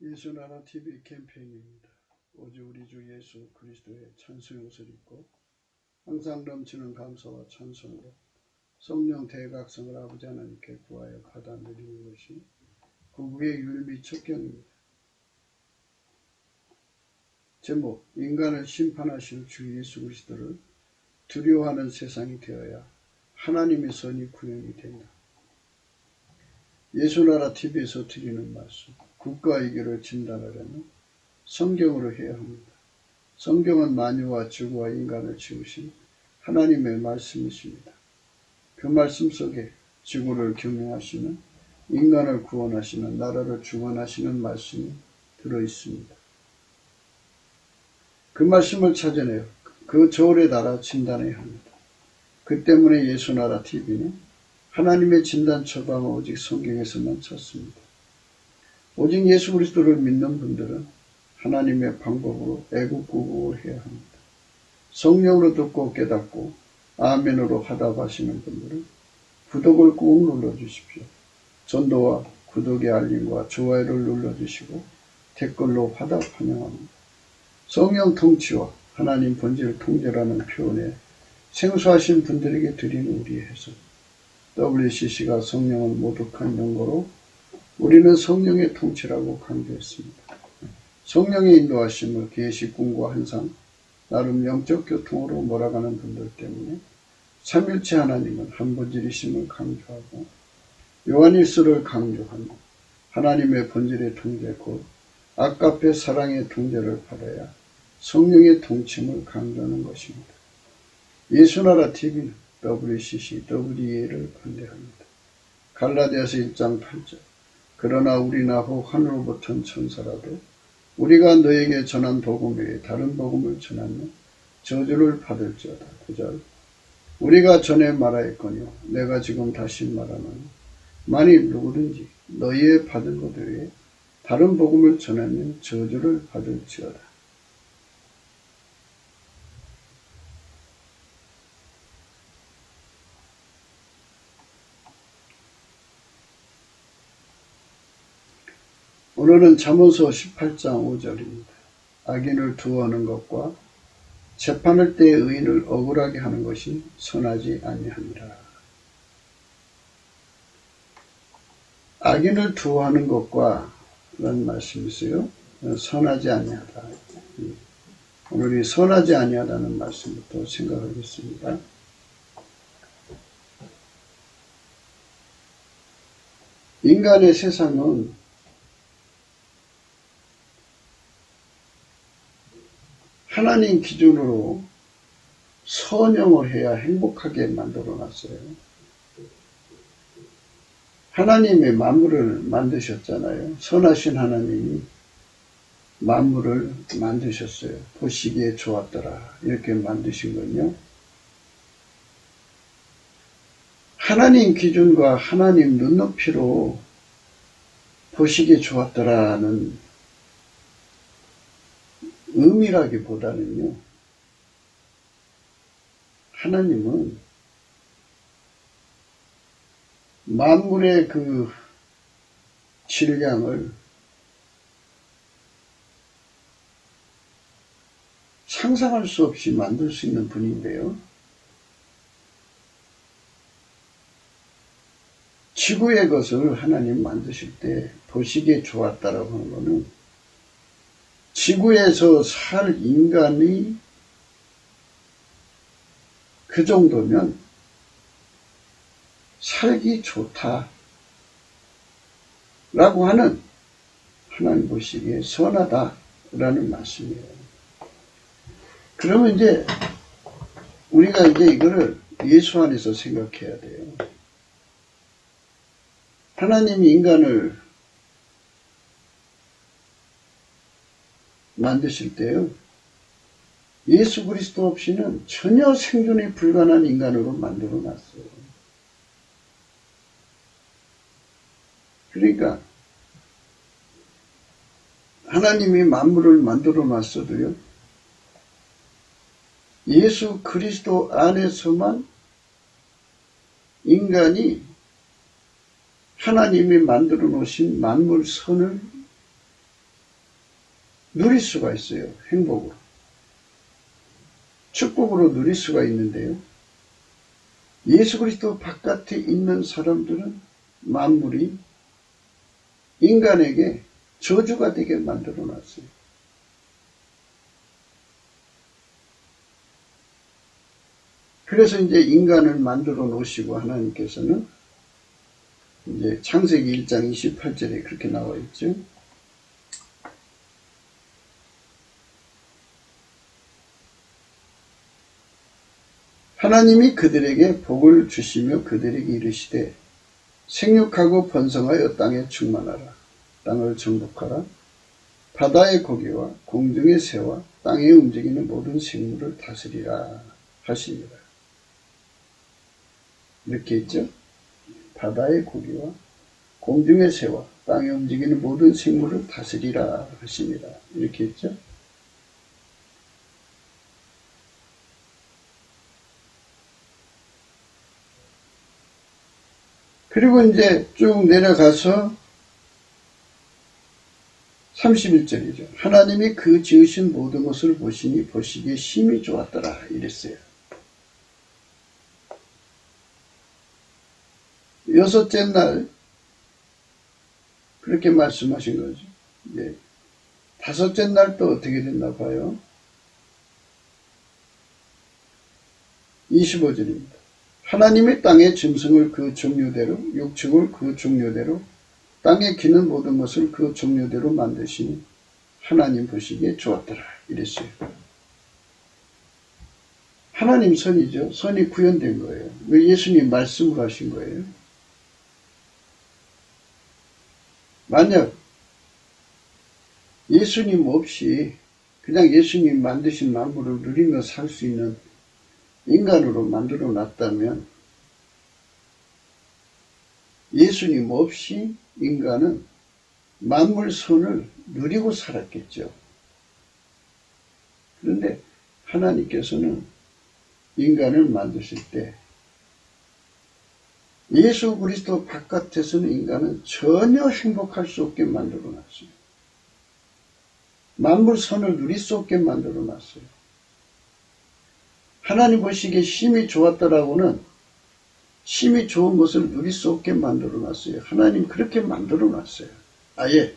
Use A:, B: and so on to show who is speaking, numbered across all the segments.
A: 예수나라 TV 캠페인입니다. 오직 우리 주 예수 그리스도의 찬송의 옷을 입고 항상 넘치는 감사와 찬송으로 성령 대각성을 아버지 하나님께 구하여 받아들이는 것이 구국의 율비 첩경입니다. 제목, 인간을 심판하실 주 예수 그리스도를 두려워하는 세상이 되어야 하나님의 선이 구현이 된다. 예수나라 TV에서 드리는 말씀, 국가 위기를 진단하려면 성경으로 해야 합니다. 성경은 만유와 지구와 인간을 지으신 하나님의 말씀이십니다. 그 말씀 속에 지구를 경영하시는, 인간을 구원하시는, 나라를 주관하시는 말씀이 들어있습니다. 그 말씀을 찾아내어 그 저울에 달아 진단해야 합니다. 그 때문에 예수나라 TV는 하나님의 진단 처방은 오직 성경에서만 찾습니다. 오직 예수 그리스도를 믿는 분들은 하나님의 방법으로 애국구국을 해야 합니다. 성령으로 듣고 깨닫고 아멘으로 화답하시는 분들은 구독을 꾹 눌러주십시오. 전도와 구독의 알림과 좋아요를 눌러주시고 댓글로 화답 환영합니다. 성령 통치와 하나님 본질 통제라는 표현에 생소하신 분들에게 드리는 우리의 해석. WCC가 성령을 모독한 용어로 우리는 성령의 통치라고 강조했습니다. 성령의 인도하심을 계시, 꿈과 환상, 나름 영적 교통으로 몰아가는 분들 때문에 삼일체 하나님은 한 본질이심을 강조하고 요한일서를 강조하며 하나님의 본질의 통제 곧 아까페 사랑의 통제를 받아야 성령의 통치를 강조하는 것입니다. 예수나라 TV는 WCC, WEA를 반대합니다. 갈라디아서 1장 8절 그러나 우리나 혹 하늘로부터 온 천사라도 우리가 너에게 전한 복음 외에 다른 복음을 전하면 저주를 받을지어다. 9절 우리가 전에 말하였거니와 내가 지금 다시 말하노니 만일 누구든지 너희의 받은 것 외에 다른 복음을 전하면 저주를 받을지어다. 오늘은 잠언서 18장 5절입니다. 악인을 두어하는 것과 재판할 때 의인을 억울하게 하는 것이 선하지 아니하니라. 악인을 두어하는 것과 라는 말씀이 있어요. 선하지 아니하다. 오늘 이 선하지 아니하다는 말씀부터 생각하겠습니다. 인간의 세상은 하나님 기준으로 선영을 해야 행복하게 만들어 놨어요. 하나님이 만물을 만드셨잖아요. 선하신 하나님이 만물을 만드셨어요. 보시기에 좋았더라. 이렇게 만드신 건요. 하나님 기준과 하나님 눈높이로 보시기에 좋았더라는 의미라기보다는요. 하나님은 만물의 그 질량을 상상할 수 없이 만들 수 있는 분인데요. 지구의 것을 하나님 만드실 때 보시기에 좋았다라고 하는 것은 지구에서 살 인간이 그 정도면 살기 좋다라고 하는 하나님 보시기에 선하다라는 말씀이에요. 그러면 이제 우리가 이제 이거를 예수 안에서 생각해야 돼요. 하나님이 인간을 만드실 때요. 예수 그리스도 없이는 전혀 생존이 불가능한 인간으로 만들어 놨어요. 그러니까 하나님이 만물을 만들어 놨어도요. 예수 그리스도 안에서만 인간이 하나님이 만들어 놓으신 만물 선을 누릴 수가 있어요. 행복으로. 축복으로 누릴 수가 있는데요. 예수 그리스도 바깥에 있는 사람들은 만물이 인간에게 저주가 되게 만들어 놨어요. 그래서 이제 인간을 만들어 놓으시고 하나님께서는 이제 창세기 1장 28절에 그렇게 나와 있죠. 하나님이 그들에게 복을 주시며 그들에게 이르시되 생육하고 번성하여 땅에 충만하라. 땅을 정복하라. 바다의 고기와 공중의 새와 땅에 움직이는 모든 생물을 다스리라 하십니다. 이렇게 있죠. 바다의 고기와 공중의 새와 땅에 움직이는 모든 생물을 다스리라 하십니다. 이렇게 있죠. 그리고 이제 쭉 내려가서 31절이죠. 하나님이 그 지으신 모든 것을 보시니 보시기에 심히 좋았더라 이랬어요. 여섯째 날 그렇게 말씀하신 거죠. 예. 다섯째 날 또 어떻게 됐나 봐요. 25절입니다. 하나님의 땅의 짐승을 그 종류대로 육축을 그 종류대로 땅에 기는 모든 것을 그 종류대로 만드시니 하나님 보시기에 좋았더라 이랬어요. 하나님 선이죠. 선이 구현된 거예요. 왜 예수님 말씀을 하신 거예요. 만약 예수님 없이 그냥 예수님 만드신 만물을 누리며 살 수 있는 인간으로 만들어 놨다면 예수님 없이 인간은 만물 선을 누리고 살았겠죠. 그런데 하나님께서는 인간을 만드실 때 예수 그리스도 바깥에서는 인간은 전혀 행복할 수 없게 만들어 놨어요. 만물 선을 누릴 수 없게 만들어 놨어요. 하나님 보시기에 심히 좋았더라고는 심히 좋은 것을 누릴 수 없게 만들어 놨어요. 하나님 그렇게 만들어 놨어요. 아예.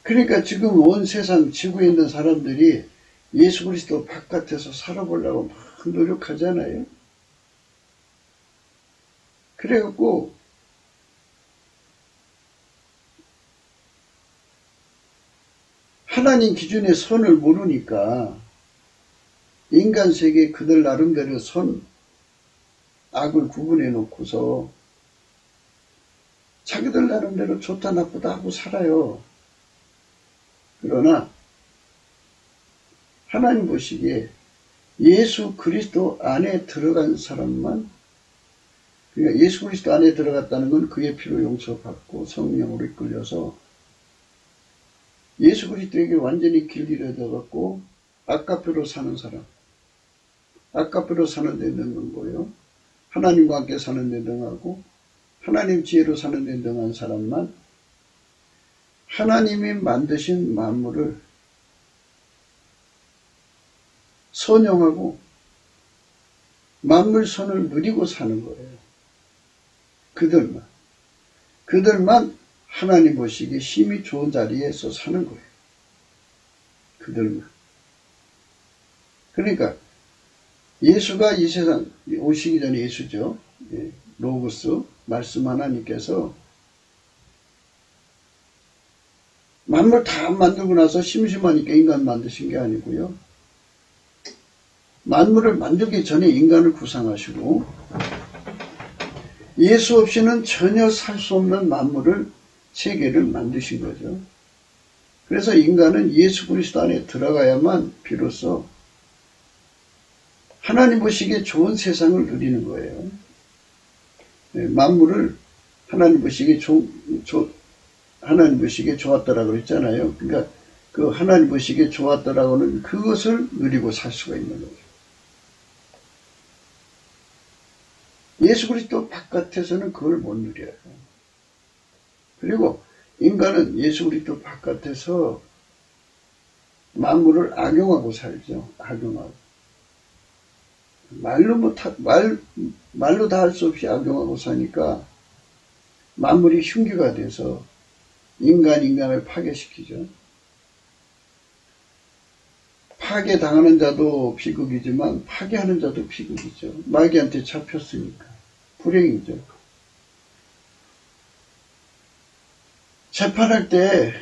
A: 그러니까 지금 온 세상 지구에 있는 사람들이 예수 그리스도 바깥에서 살아보려고 막 노력하잖아요. 그래갖고 하나님 기준의 선을 모르니까 인간 세계 그들 나름대로 선, 악을 구분해 놓고서 자기들 나름대로 좋다 나쁘다 하고 살아요. 그러나 하나님 보시기에 예수 그리스도 안에 들어간 사람만, 그러니까 예수 그리스도 안에 들어갔다는 건 그의 피로 용서받고 성령으로 이끌려서 예수 그리스도에게 완전히 길 잃어져갖고 아까표로 사는 사람, 아까표로 사는 데 능하고요. 하나님과 함께 사는 데 능하고 하나님 지혜로 사는 데 능한 사람만 하나님이 만드신 만물을 선용하고 만물선을 누리고 사는 거예요. 그들만 하나님 보시기에 힘이 좋은 자리에서 사는 거예요. 그들만. 그러니까 예수가 이 세상 오시기 전에 예수죠. 로고스 말씀 하나님께서 만물 다 만들고 나서 심심하니까 인간 만드신 게 아니고요. 만물을 만들기 전에 인간을 구상하시고 예수 없이는 전혀 살 수 없는 만물을 세계를 만드신 거죠. 그래서 인간은 예수 그리스도 안에 들어가야만 비로소 하나님 보시기에 좋은 세상을 누리는 거예요. 만물을 하나님 보시기에 하나님 보시기에 좋았더라고 했잖아요. 그러니까 그 하나님 보시기에 좋았더라고는 그것을 누리고 살 수가 있는 거죠. 예수 그리스도 바깥에서는 그걸 못 누려요. 그리고 인간은 예수 그리스도 바깥에서 만물을 악용하고 살죠. 악용하고. 말로 다 할 수 없이 악용하고 사니까 만물이 흉기가 돼서 인간을 파괴시키죠. 파괴당하는 자도 비극이지만 파괴하는 자도 비극이죠. 마귀한테 잡혔으니까. 불행이죠. 재판할 때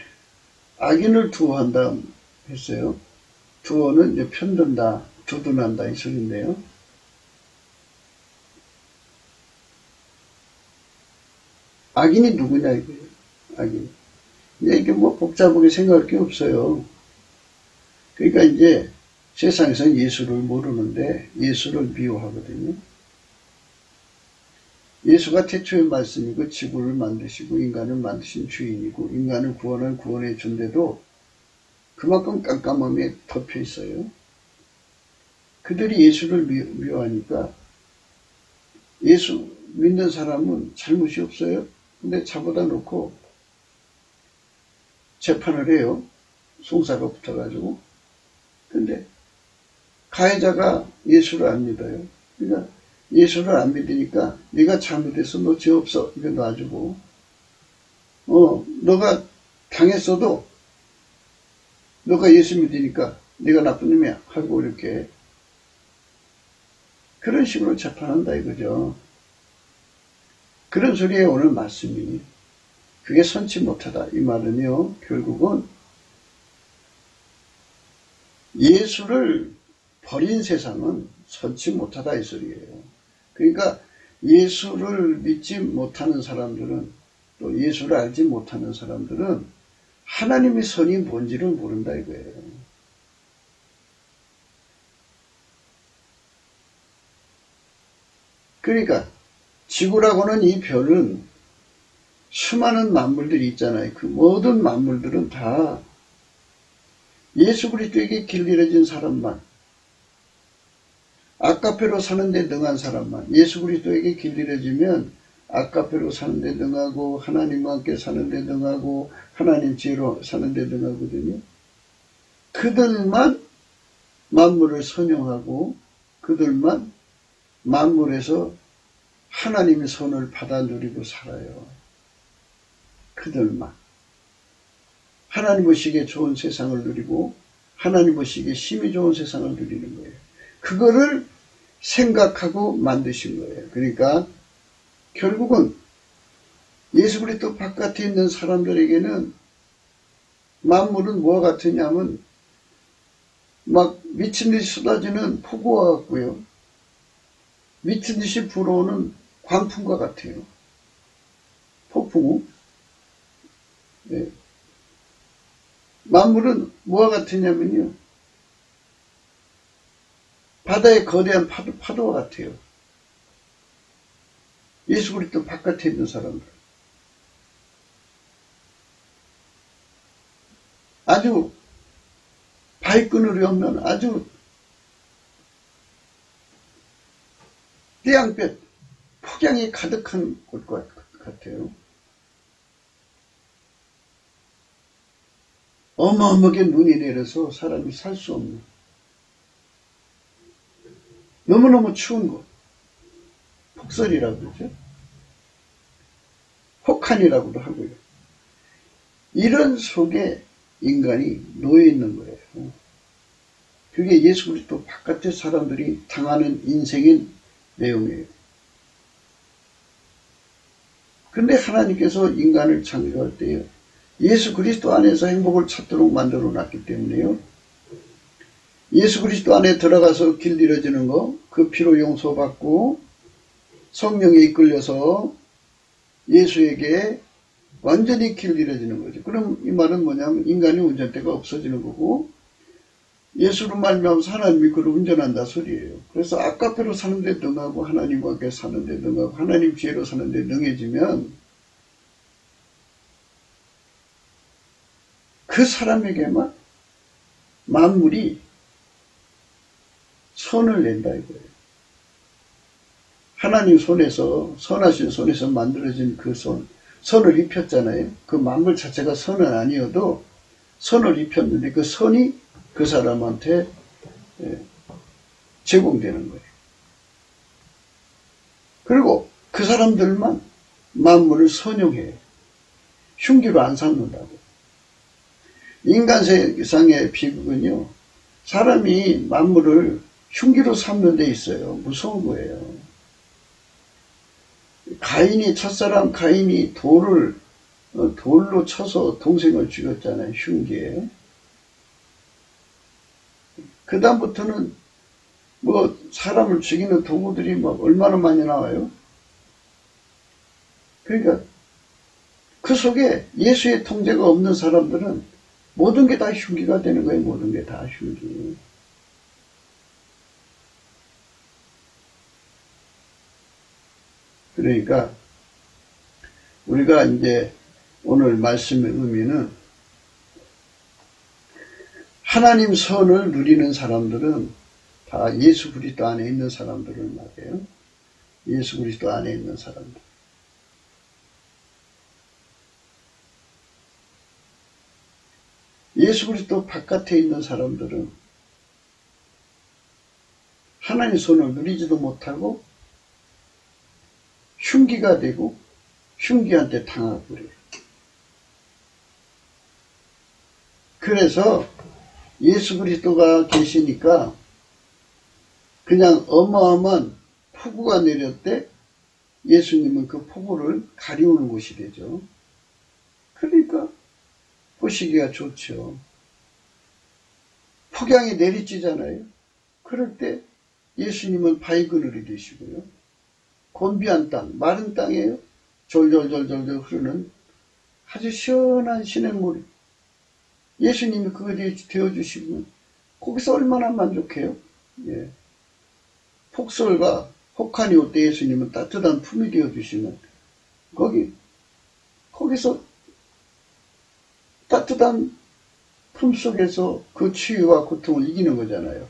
A: 악인을 두어한다 했어요. 두어는 이제 편든다, 두둔한다 이 소리인데요. 악인이 누구냐 이거예요. 악인. 이게 뭐 복잡하게 생각할 게 없어요. 그러니까 이제 세상에서는 예수를 모르는데 예수를 미워하거든요. 예수가 태초의 말씀이고 지구를 만드시고 인간을 만드신 주인이고 인간을 구원해 준데도 그만큼 깜깜함에 덮여 있어요. 그들이 예수를 미워하니까 예수 믿는 사람은 잘못이 없어요. 근데 잡아다 놓고 재판을 해요. 송사가 붙어가지고. 근데 가해자가 예수를 안 믿어요. 그러니까 예수를 안 믿으니까 네가 잘못해서 너 죄 없어. 이거 놔주고 너가 당했어도 너가 예수 믿으니까 네가 나쁜 놈이야 하고 이렇게 그런 식으로 재판한다 이거죠. 그런 소리에 오늘 말씀이 그게 선치 못하다 이 말은요 결국은 예수를 버린 세상은 선치 못하다 이 소리예요. 그러니까 예수를 믿지 못하는 사람들은 또 예수를 알지 못하는 사람들은 하나님의 선이 뭔지를 모른다 이거예요. 그러니까 지구라고는 이 별은 수많은 만물들이 있잖아요. 그 모든 만물들은 다 예수 그리스도에게 길 잃어진 사람만, 아까페로 사는데 능한 사람만, 예수 그리스도에게 길 잃어지면 아까페로 사는데 능하고 하나님과 함께 사는데 능하고 하나님 지혜로 사는데 능하거든요. 그들만 만물을 선용하고 그들만 만물에서 하나님의 선을 받아 누리고 살아요. 그들만. 하나님 보시기에 좋은 세상을 누리고 하나님 보시기에 힘이 좋은 세상을 누리는 거예요. 그거를 생각하고 만드신 거예요. 그러니까 결국은 예수 그리스도 바깥에 있는 사람들에게는 만물은 뭐와 같으냐면 막 미친 듯이 쏟아지는 폭우와 같고요. 미친 듯이 불어오는 광풍과 같아요. 폭풍우. 네. 만물은 뭐와 같으냐면요. 바다의 거대한 파도와 같아요. 예수 그리스도 바깥에 있는 사람들. 아주 발끈으로 없는 아주 떼양볕, 폭양이 가득한 곳과 같아요. 어마어마하게 눈이 내려서 사람이 살 수 없는 너무너무 추운 곳. 폭설이라고 그러죠. 혹한이라고도 하고요. 이런 속에 인간이 놓여 있는 거예요. 그게 예수 그리스도 바깥의 사람들이 당하는 인생의 내용이에요. 근데 하나님께서 인간을 창조할 때요. 예수 그리스도 안에서 행복을 찾도록 만들어 놨기 때문에요. 예수 그리스도 안에 들어가서 길 잃어지는 거, 그 피로 용서받고 성령에 이끌려서 예수에게 완전히 길 잃어지는 거죠. 그럼 이 말은 뭐냐면 인간의 운전대가 없어지는 거고 예수로 말미암아서 하나님이 그를 운전한다 소리예요. 그래서 아까페로 사는데 능하고 하나님과 함께 사는데 능하고 하나님 지혜로 사는데 능해지면 그 사람에게만 만물이 선을 낸다 이거예요. 하나님 손에서 선하신 손에서 만들어진 그 손, 선을 입혔잖아요. 그 만물 자체가 선은 아니어도 선을 입혔는데 그 선이 그 사람한테 제공되는 거예요. 그리고 그 사람들만 만물을 선용해요. 흉기로 안 삼는다고. 인간 세상의 비극은요, 사람이 만물을 흉기로 삼는 데 있어요. 무서운 거예요. 첫사람 가인이 돌로 쳐서 동생을 죽였잖아요. 흉기에. 그 다음부터는 사람을 죽이는 도구들이 얼마나 많이 나와요. 그러니까 그 속에 예수의 통제가 없는 사람들은 모든 게 다 흉기가 되는 거예요. 모든 게 다 흉기. 그러니까 우리가 이제 오늘 말씀의 의미는 하나님 선을 누리는 사람들은 다 예수 그리스도 안에 있는 사람들을 말해요. 예수 그리스도 안에 있는 사람들. 예수 그리스도 바깥에 있는 사람들은 하나님 손을 누리지도 못하고 흉기가 되고 흉기한테 당하고 그래요. 그래서 예수 그리스도가 계시니까 그냥 어마어마한 폭우가 내렸대 예수님은 그 폭우를 가리우는 곳이 되죠. 그러니까 보시기가 좋죠. 폭양이 내리쬐잖아요. 그럴 때 예수님은 바위 그늘이 되시고요. 곤비한 땅, 마른 땅에 졸졸졸졸 흐르는 아주 시원한 시냇물이 예수님이 그것이 되어주시면 거기서 얼마나 만족해요. 예. 폭설과 혹한이 올 때 예수님은 따뜻한 품이 되어주시면 거기서 따뜻한 품 속에서 그 추위와 고통을 이기는 거잖아요.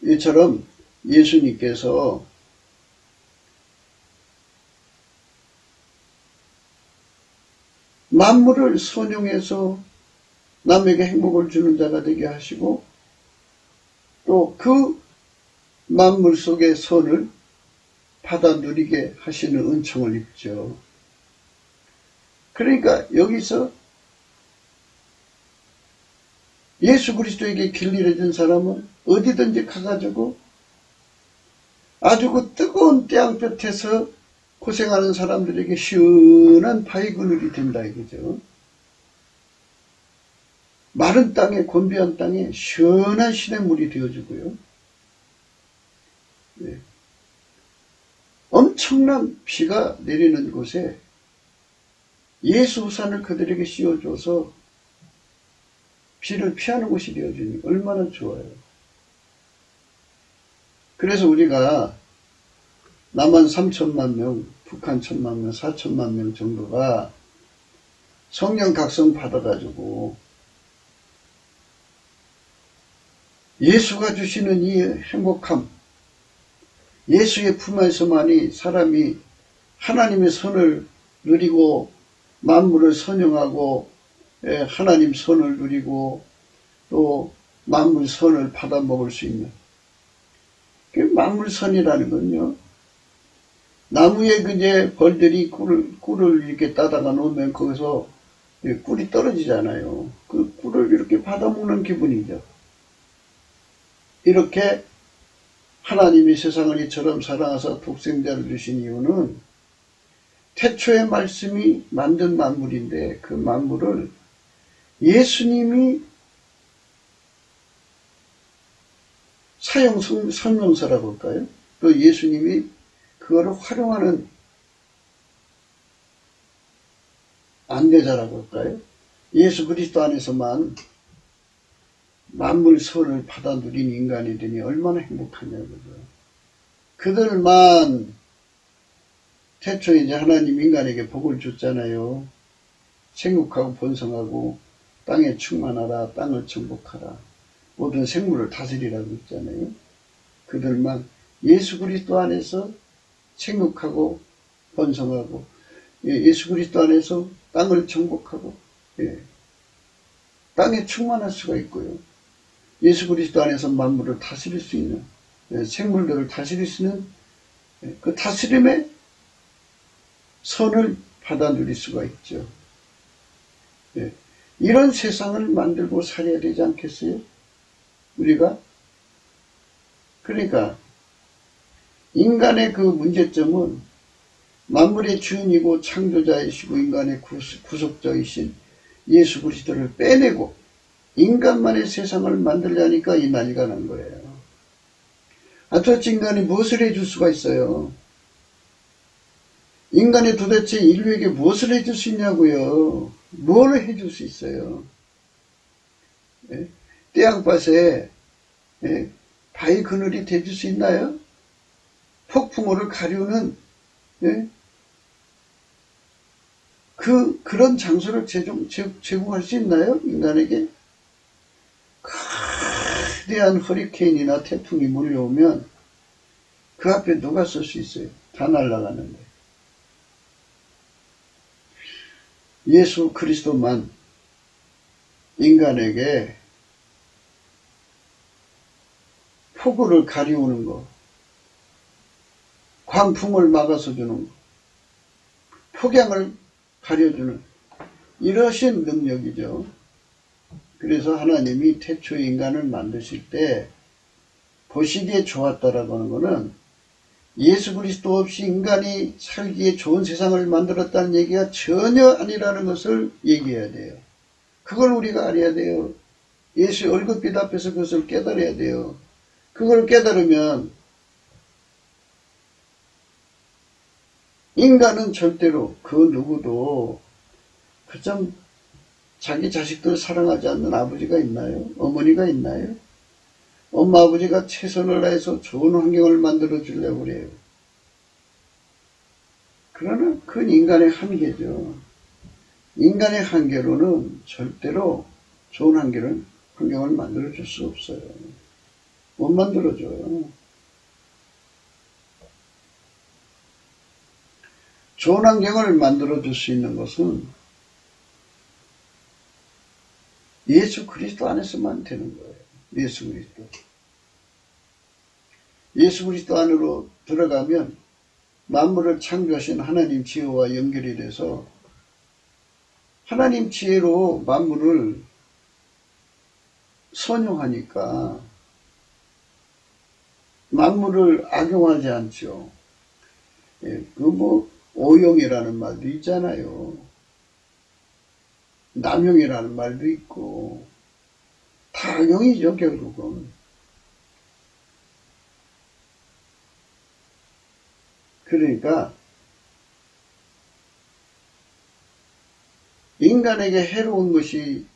A: 이처럼 예수님께서 만물을 선용해서 남에게 행복을 주는 자가 되게 하시고 또 그 만물 속의 선을 받아 누리게 하시는 은총을 입죠. 그러니까 여기서 예수 그리스도에게 길 잃어진 사람은 어디든지 가가지고 아주 그 뜨거운 태양볕에서 고생하는 사람들에게 시원한 바위 그늘이 된다 이거죠. 마른 땅에 곤비한 땅에 시원한 시냇물이 되어주고요. 네. 엄청난 비가 내리는 곳에 예수 우산을 그들에게 씌워줘서 비를 피하는 곳이 되어주니 얼마나 좋아요. 그래서 우리가 남한 3천만 명, 북한 1천만 명, 4천만 명 정도가 성령 각성 받아가지고 예수가 주시는 이 행복함, 예수의 품 안에서만이 사람이 하나님의 선을 누리고 만물을 선용하고 하나님 선을 누리고 또 만물 선을 받아 먹을 수 있는 그 만물 선이라는 건요. 나무에 그제 벌들이 꿀을 이렇게 따다가 놓으면 거기서 꿀이 떨어지잖아요. 그 꿀을 이렇게 받아 먹는 기분이죠. 이렇게 하나님이 세상을 이처럼 사랑하사 독생자를 주신 이유는 태초의 말씀이 만든 만물인데 그 만물을 예수님이 성령사라고 할까요? 또 예수님이 그거를 활용하는 안내자라고 할까요? 예수 그리스도 안에서만 만물 선을 받아 누린 인간이 되니 얼마나 행복하냐고요. 그들만 태초에 이제 하나님 인간에게 복을 줬잖아요. 생육하고 번성하고 땅에 충만하라, 땅을 정복하라, 모든 생물을 다스리라고 했잖아요. 그들만 예수 그리스도 안에서 생육하고 번성하고 예수 그리스도 안에서 땅을 정복하고 땅에 충만할 수가 있고요. 예수 그리스도 안에서 만물을 다스릴 수 있는, 생물들을 다스릴 수 있는 그 다스림의 선을 받아 누릴 수가 있죠. 이런 세상을 만들고 살아야 되지 않겠어요? 우리가? 그러니까 인간의 그 문제점은 만물의 주인이고 창조자이시고 인간의 구속자이신 예수 그리스도를 빼내고 인간만의 세상을 만들려니까 이 난리가 난 거예요. 도대체 인간이 무엇을 해줄 수가 있어요? 인간이 도대체 인류에게 무엇을 해줄 수 있냐고요? 뭘 해줄 수 있어요? 태양밭에 바위 그늘이 돼줄 수 있나요? 폭풍우를 가리우는 그런 장소를 제공할 수 있나요? 인간에게? 거대한 허리케인이나 태풍이 몰려오면 그 앞에 누가 설 수 있어요? 다 날아가는데. 예수 그리스도만 인간에게 폭우를 가리우는 거, 광풍을 막아서 주는 거, 폭양을 가려주는 이러신 능력이죠. 그래서 하나님이 태초에 인간을 만드실 때 보시기에 좋았다라고 하는 것은 예수 그리스도 없이 인간이 살기에 좋은 세상을 만들었다는 얘기가 전혀 아니라는 것을 얘기해야 돼요. 그걸 우리가 알아야 돼요. 예수의 얼굴빛 앞에서 그것을 깨달아야 돼요. 그걸 깨달으면 인간은 절대로 그 누구도 그점 자기 자식들을 사랑하지 않는 아버지가 있나요? 어머니가 있나요? 엄마 아버지가 최선을 다해서 좋은 환경을 만들어 주려고 그래요. 그러나 그건 인간의 한계죠. 인간의 한계로는 절대로 좋은 환경을 만들어 줄 수 없어요. 못 만들어줘요. 좋은 환경을 만들어 줄 수 있는 것은 예수 그리스도 안에서만 되는 거예요. 예수 그리스도. 예수 그리스도 안으로 들어가면 만물을 창조하신 하나님 지혜와 연결이 돼서 하나님 지혜로 만물을 선용하니까 만물을 악용하지 않죠. 오용이라는 말도 있잖아요. 남용이라는 말도 있고 다 악용이죠, 결국은. 그러니까 인간에게 해로운 것이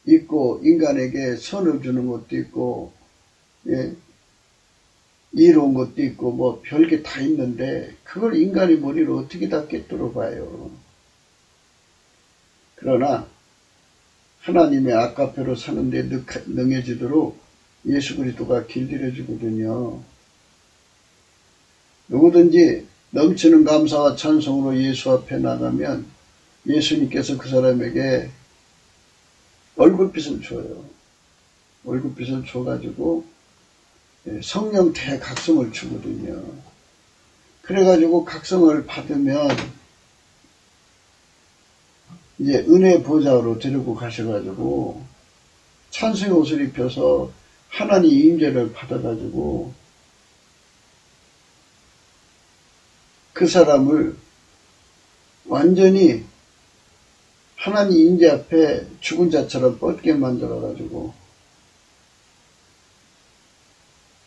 A: 있고 인간에게 선을 주는 것도 있고 이로운 것도 있고 뭐 별게 다 있는데 그걸 인간의 머리로 어떻게 다 꿰뚫어 봐요. 그러나 하나님의 아까페로 사는데 능해지도록 예수 그리스도가 길들여 주거든요. 누구든지 넘치는 감사와 찬송으로 예수 앞에 나가면 예수님께서 그 사람에게 얼굴빛을 줘요. 얼굴빛을 줘가지고 성령 대각성을 주거든요. 그래가지고 각성을 받으면 이제 은혜 보좌로 데리고 가셔가지고 찬송의 옷을 입혀서 하나님 임재를 받아가지고 그 사람을 완전히 하나님 임재 앞에 죽은 자처럼 뻗게 만들어가지고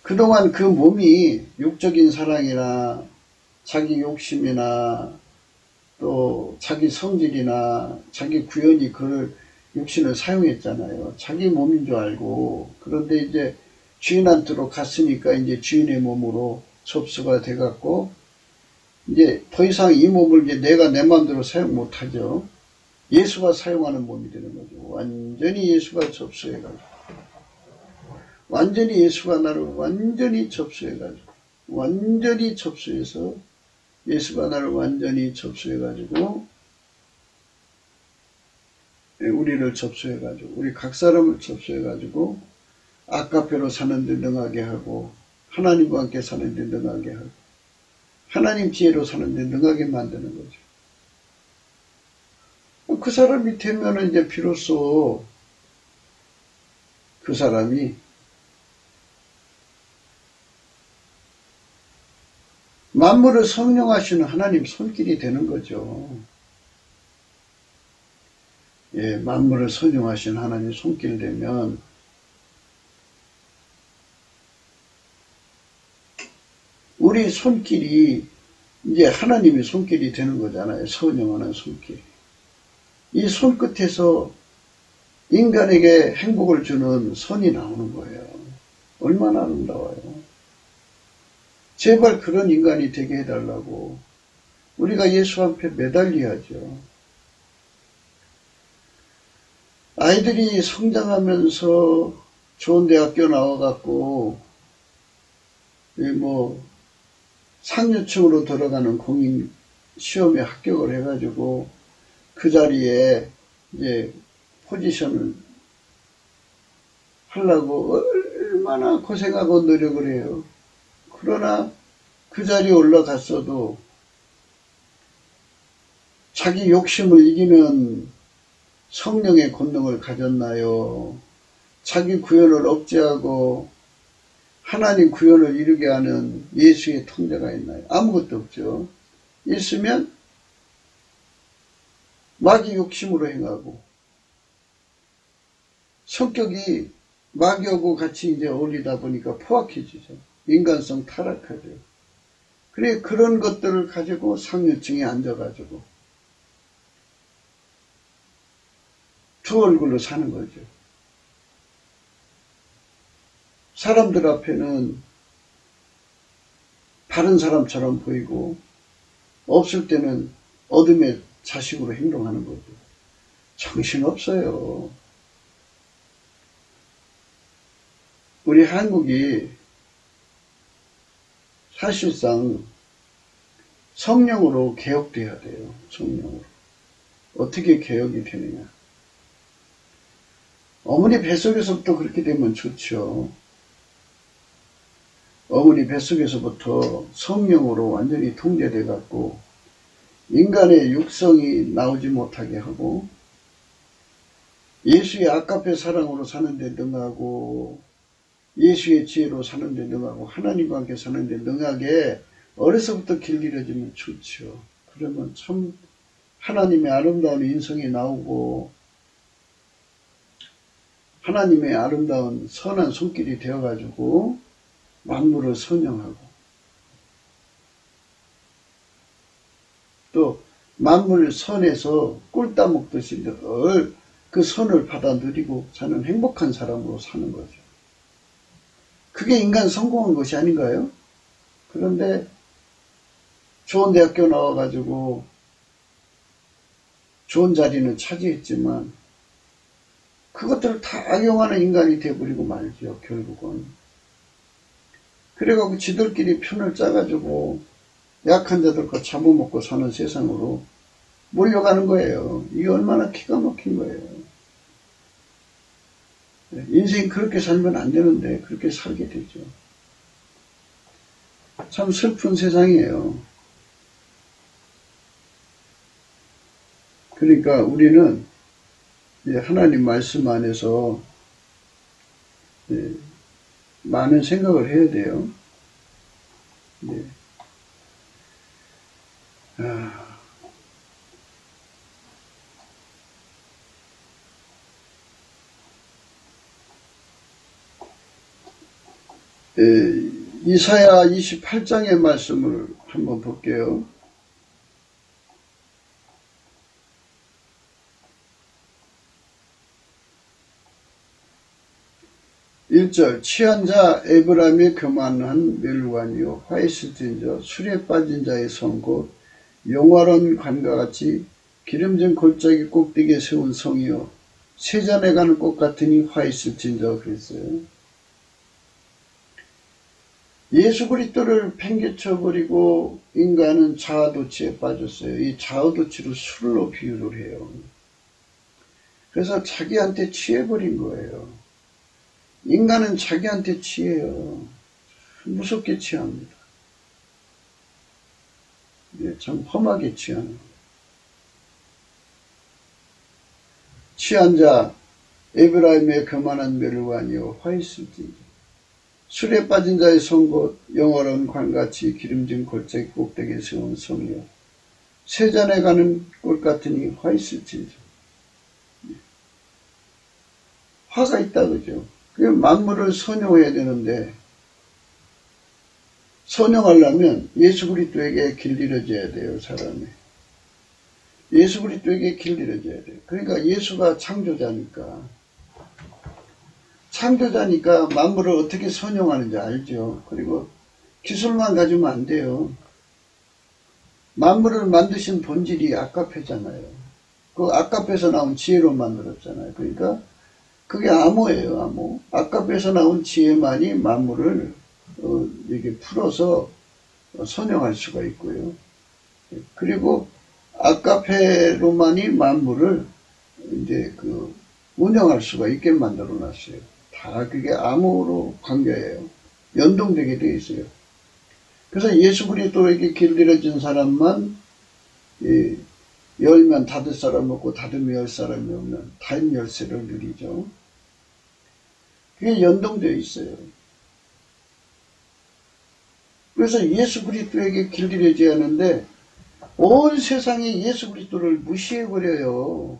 A: 그동안 그 몸이 육적인 사랑이나 자기 욕심이나 또 자기 성질이나 자기 구현이 그 육신을 사용했잖아요. 자기 몸인 줄 알고. 그런데 이제 주인한테로 갔으니까 이제 주인의 몸으로 접수가 돼갖고 이제 더 이상 이 몸을 이제 내가 내 마음대로 사용 못하죠. 예수가 사용하는 몸이 되는 거죠. 완전히 예수가 접수해가지고. 완전히 예수가 나를 완전히 접수해가지고. 완전히 접수해서 예수가 나를 완전히 접수해가지고 우리를 접수해가지고 우리 각 사람을 접수해가지고 아카페로 사는데 능하게 하고 하나님과 함께 사는데 능하게 하고 하나님 지혜로 사는데 능하게 만드는 거죠. 그 사람이 되면은 이제 비로소 그 사람이 만물을 성령하시는 하나님 손길이 되는 거죠. 예, 만물을 성령하시는 하나님 손길 되면 우리 손길이 이제 하나님의 손길이 되는 거잖아요. 선영하는 손길. 이 손끝에서 인간에게 행복을 주는 선이 나오는 거예요. 얼마나 아름다워요. 제발 그런 인간이 되게 해달라고 우리가 예수 앞에 매달려야죠. 아이들이 성장하면서 좋은 대학교 나와갖고 상류층으로 들어가는 공인 시험에 합격을 해가지고 그 자리에 이제 포지션을 하려고 얼마나 고생하고 노력을 해요. 그러나 그 자리에 올라갔어도 자기 욕심을 이기는 성령의 권능을 가졌나요? 자기 구현을 억제하고 하나님 구현을 이루게 하는 예수의 통제가 있나요? 아무것도 없죠. 있으면 마귀 욕심으로 행하고 성격이 마귀하고 같이 이제 어울리다 보니까 포악해지죠. 인간성 타락하죠. 그래 그런 것들을 가지고 상류층에 앉아가지고 두 얼굴로 사는 거죠. 사람들 앞에는 바른 사람처럼 보이고 없을 때는 어둠의 자식으로 행동하는 거죠. 정신없어요. 우리 한국이 사실상 성령으로 개혁돼야 돼요. 성령으로. 어떻게 개혁이 되느냐. 어머니 뱃속에서부터 그렇게 되면 좋죠. 어머니 뱃속에서부터 성령으로 완전히 통제돼 갖고 인간의 육성이 나오지 못하게 하고 예수의 아까페 사랑으로 사는데 능하고 예수의 지혜로 사는데 능하고 하나님과 함께 사는데 능하게 어려서부터 길들여지면 좋죠. 그러면 참 하나님의 아름다운 인성이 나오고 하나님의 아름다운 선한 손길이 되어가지고 만물을 선영하고 또 만물 선에서 꿀 따먹듯이 늘 그 선을 받아 누리고 사는 행복한 사람으로 사는 거죠. 그게 인간 성공한 것이 아닌가요? 그런데 좋은 대학교 나와가지고 좋은 자리는 차지했지만 그것들을 다 악용하는 인간이 되어버리고 말죠. 결국은. 그래갖고 지들끼리 편을 짜가지고 약한 자들과 잡아먹고 사는 세상으로 몰려가는 거예요. 이게 얼마나 기가 막힌 거예요. 인생 그렇게 살면 안 되는데 그렇게 살게 되죠. 참 슬픈 세상이에요. 그러니까 우리는 하나님 말씀 안에서 많은 생각을 해야 돼요. 이사야 28장의 말씀을 한번 볼게요. 1절 취한 자 에브라임의 교만한 멸관이요 화이스tin 자 술에 빠진 자의 성 곧 영화로운 관과 같이 기름진 골짜기 꼭대기에 세운 성이요 세잔에 가는 꽃 같으니 화이스tin 자 그랬어요. 예수 그리스도를 팽개쳐버리고 인간은 자아도취에 빠졌어요. 이 자아도취로 술로 비유를 해요. 그래서 자기한테 취해버린 거예요. 인간은 자기한테 취해요. 무섭게 취합니다. 참 험하게 취하는 거예요. 취한 자 에브라임의 교만한 멸관이요 화 있을지 술에 빠진 자의 송곳 영화로운 관같이 기름진 골짜기 꼭대기에 세운 성이요 세잔에 가는 꽃 같으니 화 있을지. 화가 있다 그죠. 만물을 선용해야 되는데 선용하려면 예수 그리스도에게 길들여져야 돼요. 사람이 예수 그리스도에게 길들여져야 돼요. 그러니까 예수가 창조자니까 만물을 어떻게 선용하는지 알죠. 그리고 기술만 가지면 안 돼요. 만물을 만드신 본질이 아까페잖아요. 그 아까페에서 나온 지혜로 만들었잖아요. 그러니까 그게 암호예요. 암호. 아까페에서 나온 지혜만이 만물을 이렇게 풀어서 선용할 수가 있고요. 그리고 아까페로만이 만물을 이제 운영할 수가 있게 만들어 놨어요. 다 그게 암호로 관계예요. 연동되게 되어 있어요. 그래서 예수 그리스도에게 길들여진 사람만 열면 닫을 사람 없고 닫으면 열 사람이 없는 타임 열쇠를 누리죠. 그게 연동되어 있어요. 그래서 예수 그리스도에게 길들여져야 하는데 온 세상이 예수 그리스도를 무시해버려요.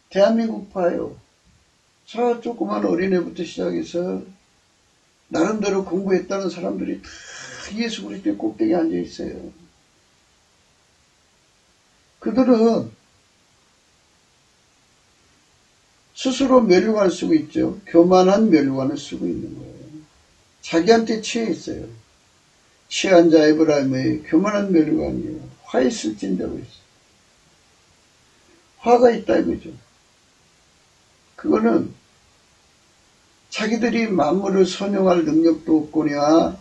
A: 대한민국 봐요. 저 조그만 어린애부터 시작해서 나름대로 공부했다는 사람들이 다 예수 그리스도의 꼭대기에 앉아 있어요. 그들은 스스로 멸류관을 쓰고 있죠. 교만한 멸류관을 쓰고 있는 거예요. 자기한테 취해 있어요. 취한 자 에브라임의 교만한 멸류관이요 화 있을진다고 했어요. 화가 있다 이거죠. 그거는 자기들이 만물을 선용할 능력도 없거냐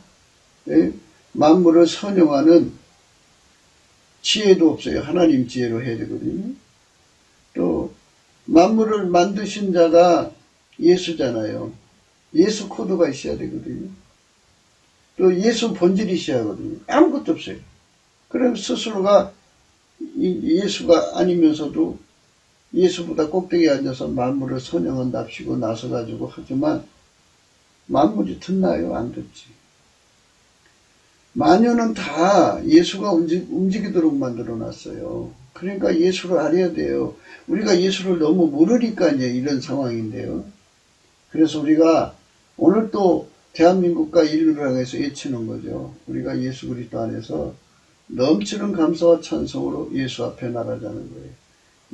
A: 만물을 선용하는 지혜도 없어요. 하나님 지혜로 해야 되거든요. 또 만물을 만드신 자가 예수잖아요. 예수 코드가 있어야 되거든요. 또 예수 본질이 있어야 하거든요. 아무것도 없어요. 그럼 스스로가 예수가 아니면서도 예수보다 꼭대기에 앉아서 만물을 선영한답시고 나서가지고 하지만 만물이 듣나요? 안 듣지. 마녀는 다 예수가 움직이도록 만들어놨어요. 그러니까 예수를 알아야 돼요. 우리가 예수를 너무 모르니까 이제 이런 상황인데요. 그래서 우리가 오늘 또 대한민국과 인류를 향해서 외치는 거죠. 우리가 예수 그리스도 안에서 넘치는 감사와 찬송으로 예수 앞에 나가자는 거예요.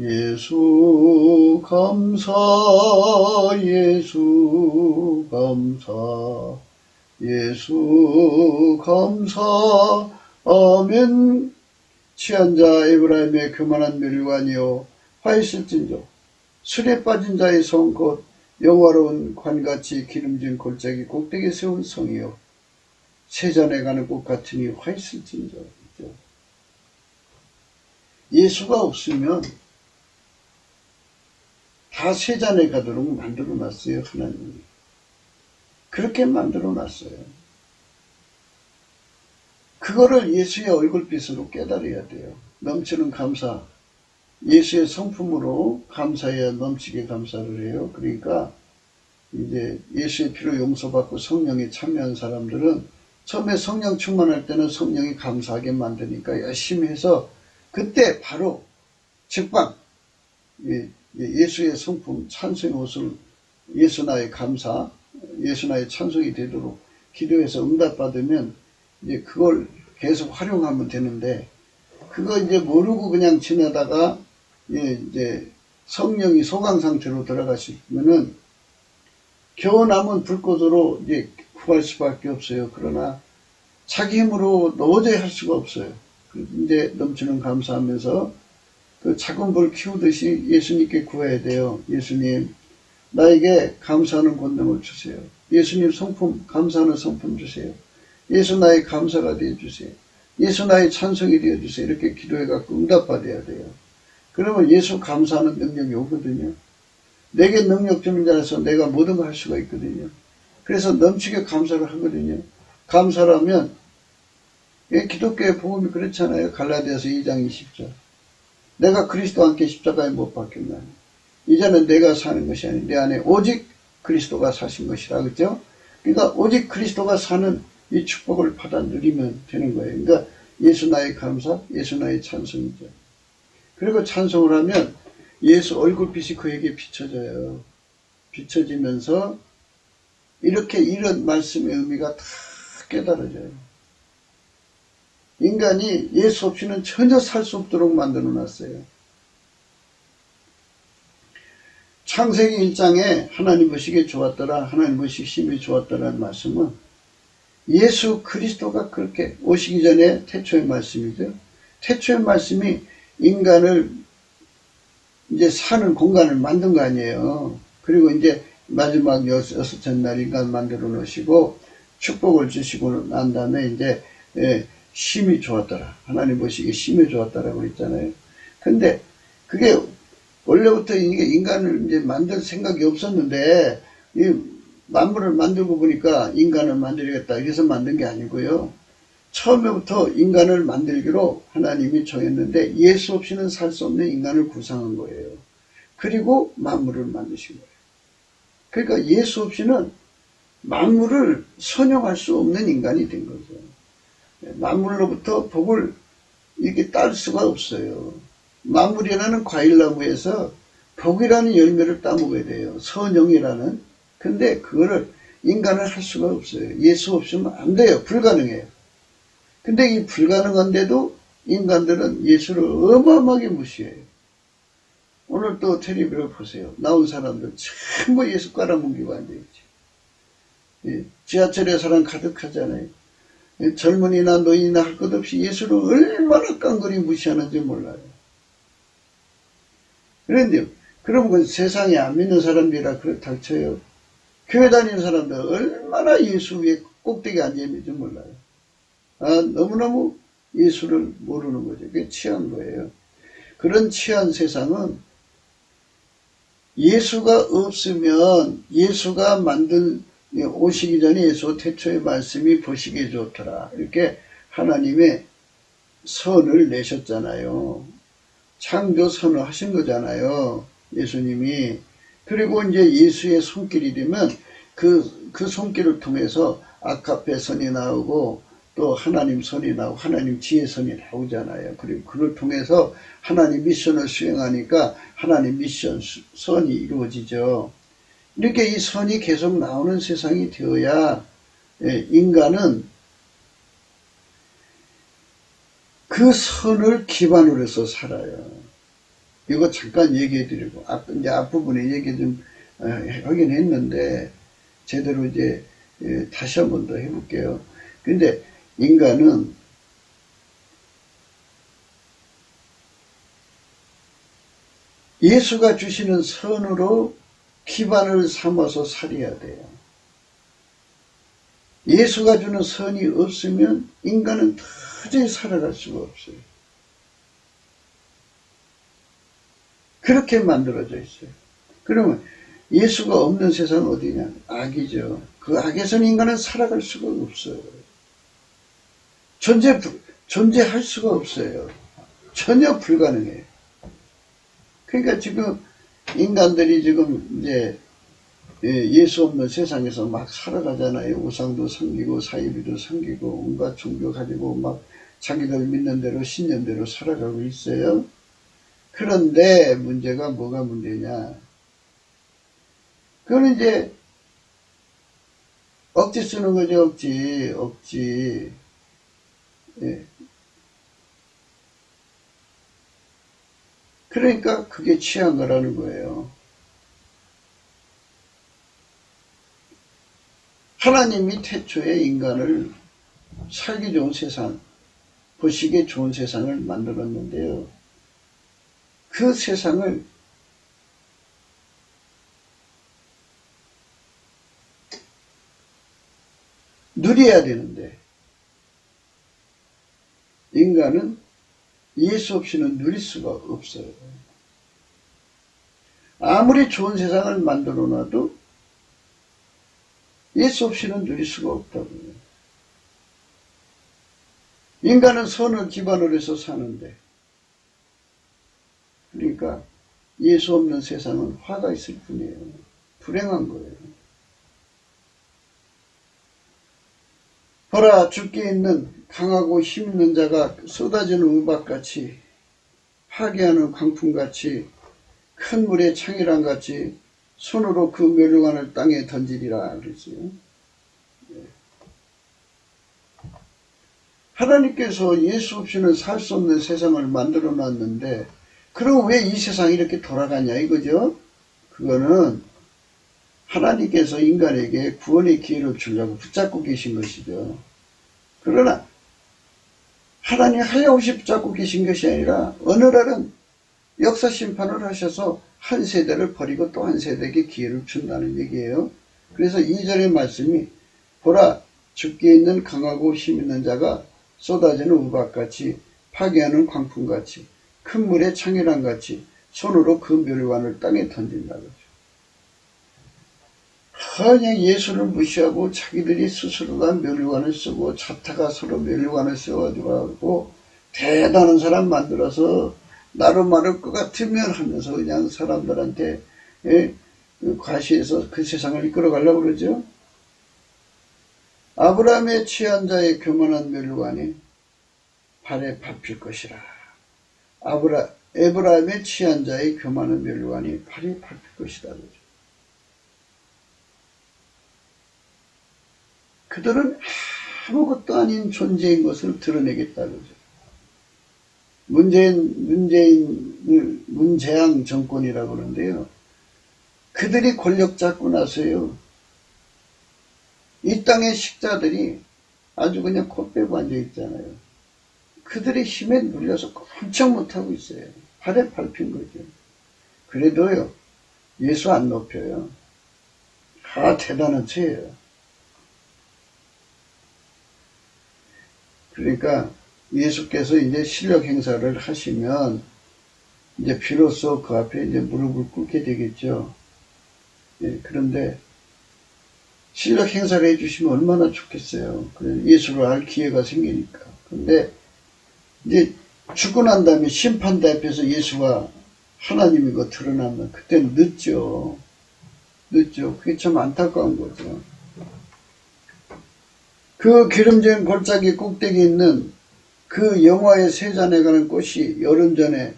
A: 예수 감사 예수 감사 예수 감사 아멘. 취한 자 에브라임의 교만한 멸류관이요 화 있을진저 술에 빠진 자의 성 곧 영화로운 관같이 기름진 골짜기 꼭대기에 세운 성이요 세잔에 가는 꽃 같으니 화 있을진저. 예수가 없으면 다 세잔에 가도록 만들어 놨어요. 하나님이. 그렇게 만들어 놨어요. 그거를 예수의 얼굴빛으로 깨달아야 돼요. 넘치는 감사. 예수의 성품으로 감사해야 넘치게 감사를 해요. 그러니까 이제 예수의 피로 용서받고 성령에 참여한 사람들은 처음에 성령 충만할 때는 성령이 감사하게 만드니까 열심히 해서 그때 바로 즉방 예수의 성품 찬송의 옷을 예수 나의 감사 예수 나의 찬송이 되도록 기도해서 응답받으면 이제 그걸 계속 활용하면 되는데 그거 이제 모르고 그냥 지나다가 이제 성령이 소강 상태로 들어가시면은 겨우 남은 불꽃으로 이제 구할 수밖에 없어요. 그러나 자기 힘으로 도저히 할 수가 없어요. 이제 넘치는 감사하면서 그 작은 불 키우듯이 예수님께 구해야 돼요. 예수님, 나에게 감사하는 권능을 주세요. 예수님 성품, 감사하는 성품 주세요. 예수 나의 감사가 되어주세요. 예수 나의 찬송이 되어주세요. 이렇게 기도해갖고 응답받아야 돼요. 그러면 예수 감사하는 능력이 오거든요. 내게 능력 주는 자라서 내가 모든 걸 할 수가 있거든요. 그래서 넘치게 감사를 하거든요. 감사라면 기독교의 복음이 그렇잖아요. 갈라디아서 2장 20절. 내가 그리스도와 함께 십자가에 못 박혔나니 이제는 내가 사는 것이 아니 내 안에 오직 그리스도가 사신 것이라. 그죠? 그러니까 오직 그리스도가 사는 이 축복을 받아 누리면 되는 거예요. 그러니까 예수 나의 감사, 예수 나의 찬송이죠. 그리고 찬송을 하면 예수 얼굴빛이 그에게 비춰져요. 비춰지면서 이렇게 이런 말씀의 의미가 다 깨달아져요. 인간이 예수 없이는 전혀 살 수 없도록 만들어 놨어요. 창세기 1장에 하나님 보시기에 좋았더라, 하나님 보시기 심히 좋았더라는 말씀은 예수 그리스도가 그렇게 오시기 전에 태초의 말씀이죠. 태초의 말씀이 인간을 이제 사는 공간을 만든 거 아니에요. 그리고 이제 마지막 여섯째 날 인간 만들어 놓으시고 축복을 주시고 난 다음에 이제 심히 좋았더라. 하나님 보시기에 심히 좋았더라고 했잖아요. 근데 그게 원래부터 이게 인간을 이제 만들 생각이 없었는데 이 만물을 만들고 보니까 인간을 만들겠다 이래서 만든 게 아니고요. 처음부터 인간을 만들기로 하나님이 정했는데 예수 없이는 살 수 없는 인간을 구상한 거예요. 그리고 만물을 만드신 거예요. 그러니까 예수 없이는 만물을 선용할 수 없는 인간이 된 거죠. 만물로부터 복을 이렇게 딸 수가 없어요. 만물이라는 과일나무에서 복이라는 열매를 따먹어야 돼요. 선영이라는. 근데 그거를 인간은 할 수가 없어요. 예수 없으면 안 돼요. 불가능해요. 근데 이 불가능한데도 인간들은 예수를 어마어마하게 무시해요. 오늘 또 텔레비를 보세요. 나온 사람들 전부 예수 깔아뭉기고 앉아있지. 지하철에 사람 가득하잖아요. 젊은이나 노인이나 할 것 없이 예수를 얼마나 깡그리 무시하는지 몰라요. 그런데 그러면 그 세상에 안 믿는 사람들이라 그렇다 쳐요. 교회 다니는 사람들 얼마나 예수 위에 꼭대기에 앉아있는지 몰라요. 너무너무 예수를 모르는 거죠. 그게 취한 거예요. 그런 취한 세상은 예수가 없으면 예수가 오시기 전에 예수 태초의 말씀이 보시기에 좋더라. 이렇게 하나님의 선을 내셨잖아요. 창조 선을 하신 거잖아요. 예수님이. 그리고 이제 예수의 손길이 되면 그 손길을 통해서 아카페 선이 나오고 또 하나님 선이 나오고 하나님 지혜 선이 나오잖아요. 그리고 그걸 통해서 하나님 미션을 수행하니까 하나님 미션 선이 이루어지죠. 이렇게 이 선이 계속 나오는 세상이 되어야 인간은 그 선을 기반으로 해서 살아요. 이거 잠깐 얘기해 드리고, 이제 앞부분에 얘기 좀 하긴 했는데, 제대로 이제 다시 한 번 더 해볼게요. 근데 인간은 예수가 주시는 선으로 기반을 삼아서 살아야 돼요. 예수가 주는 선이 없으면 인간은 도저히 살아갈 수가 없어요. 그렇게 만들어져 있어요. 그러면 예수가 없는 세상은 어디냐? 악이죠. 그 악에서는 인간은 살아갈 수가 없어요. 존재할 수가 없어요. 전혀 불가능해요. 그러니까 지금 인간들이 지금 이제 예수 없는 세상에서 막 살아가잖아요. 우상도 섬기고 사이비도 섬기고 온갖 종교 가지고 막 자기들 믿는 대로 신념대로 살아가고 있어요. 그런데 문제가 뭐가 문제냐? 그건 이제 억지 쓰는 거죠. 억지. 예. 그러니까 그게 취한 거라는 거예요. 하나님이 태초에 인간을 살기 좋은 세상, 보시기에 좋은 세상을 만들었는데요. 그 세상을 누려야 되는데 인간은 예수 없이는 누릴 수가 없어요. 아무리 좋은 세상을 만들어 놔도 예수 없이는 누릴 수가 없다고요. 인간은 선을 기반으로 해서 사는데, 그러니까 예수 없는 세상은 화가 있을 뿐이에요. 불행한 거예요. 보라, 죽게 있는 강하고 힘 있는 자가 쏟아지는 우박같이, 파괴하는 광풍같이, 큰 물의 창이랑같이 손으로 그 멸류관을 땅에 던지리라 그랬어요. 하나님께서 예수 없이는 살 수 없는 세상을 만들어 놨는데, 그럼 왜 이 세상이 이렇게 돌아가냐 이거죠? 그거는 하나님께서 인간에게 구원의 기회를 주려고 붙잡고 계신 것이죠. 그러나 하나님 하염없이 붙잡고 계신 것이 아니라 어느 날은 역사 심판을 하셔서 한 세대를 버리고 또 한 세대에게 기회를 준다는 얘기예요. 그래서 2절의 말씀이 보라, 죽게 있는 강하고 힘 있는 자가 쏟아지는 우박같이, 파괴하는 광풍같이, 큰 물의 창이랑같이 손으로 그 멸관을 땅에 던진다고 하죠. 그냥 예수를 무시하고 자기들이 스스로가 멸관을 쓰고 자타가 서로 멸관을 써가지고 대단한 사람 만들어서 나로 말할 것 같으면 하면서 그냥 사람들한테 과시해서 그 세상을 이끌어가려고 그러죠. 아브라함의 취한 자의 교만한 멸관이 발에 밟힐 것이라. 에브라임의 취한 자의 교만한 멸관이 발에 밟힐 것이다. 그들은 아무것도 아닌 존재인 것을 드러내겠다. 그러죠. 문재양 정권이라고 그러는데요. 그들이 권력 잡고 나서요. 이 땅의 식자들이 아주 그냥 코 빼고 앉아 있잖아요. 그들의 힘에 눌려서 꼼짝 못하고 있어요. 발에 밟힌 거죠. 그래도요. 예수 안 높여요. 대단한 죄예요. 그러니까 예수께서 이제 실력 행사를 하시면 이제 비로소 그 앞에 이제 무릎을 꿇게 되겠죠. 예, 그런데 실력 행사를 해주시면 얼마나 좋겠어요. 예수를 알 기회가 생기니까. 근데 이제 죽고 난 다음에 심판대 앞에서 예수가 하나님이고 드러나면 그때는 늦죠. 그게 참 안타까운 거죠. 그 기름진 골짜기 꼭대기에 있는 그 영화의 세 잔에 가는 꽃이 여름 전에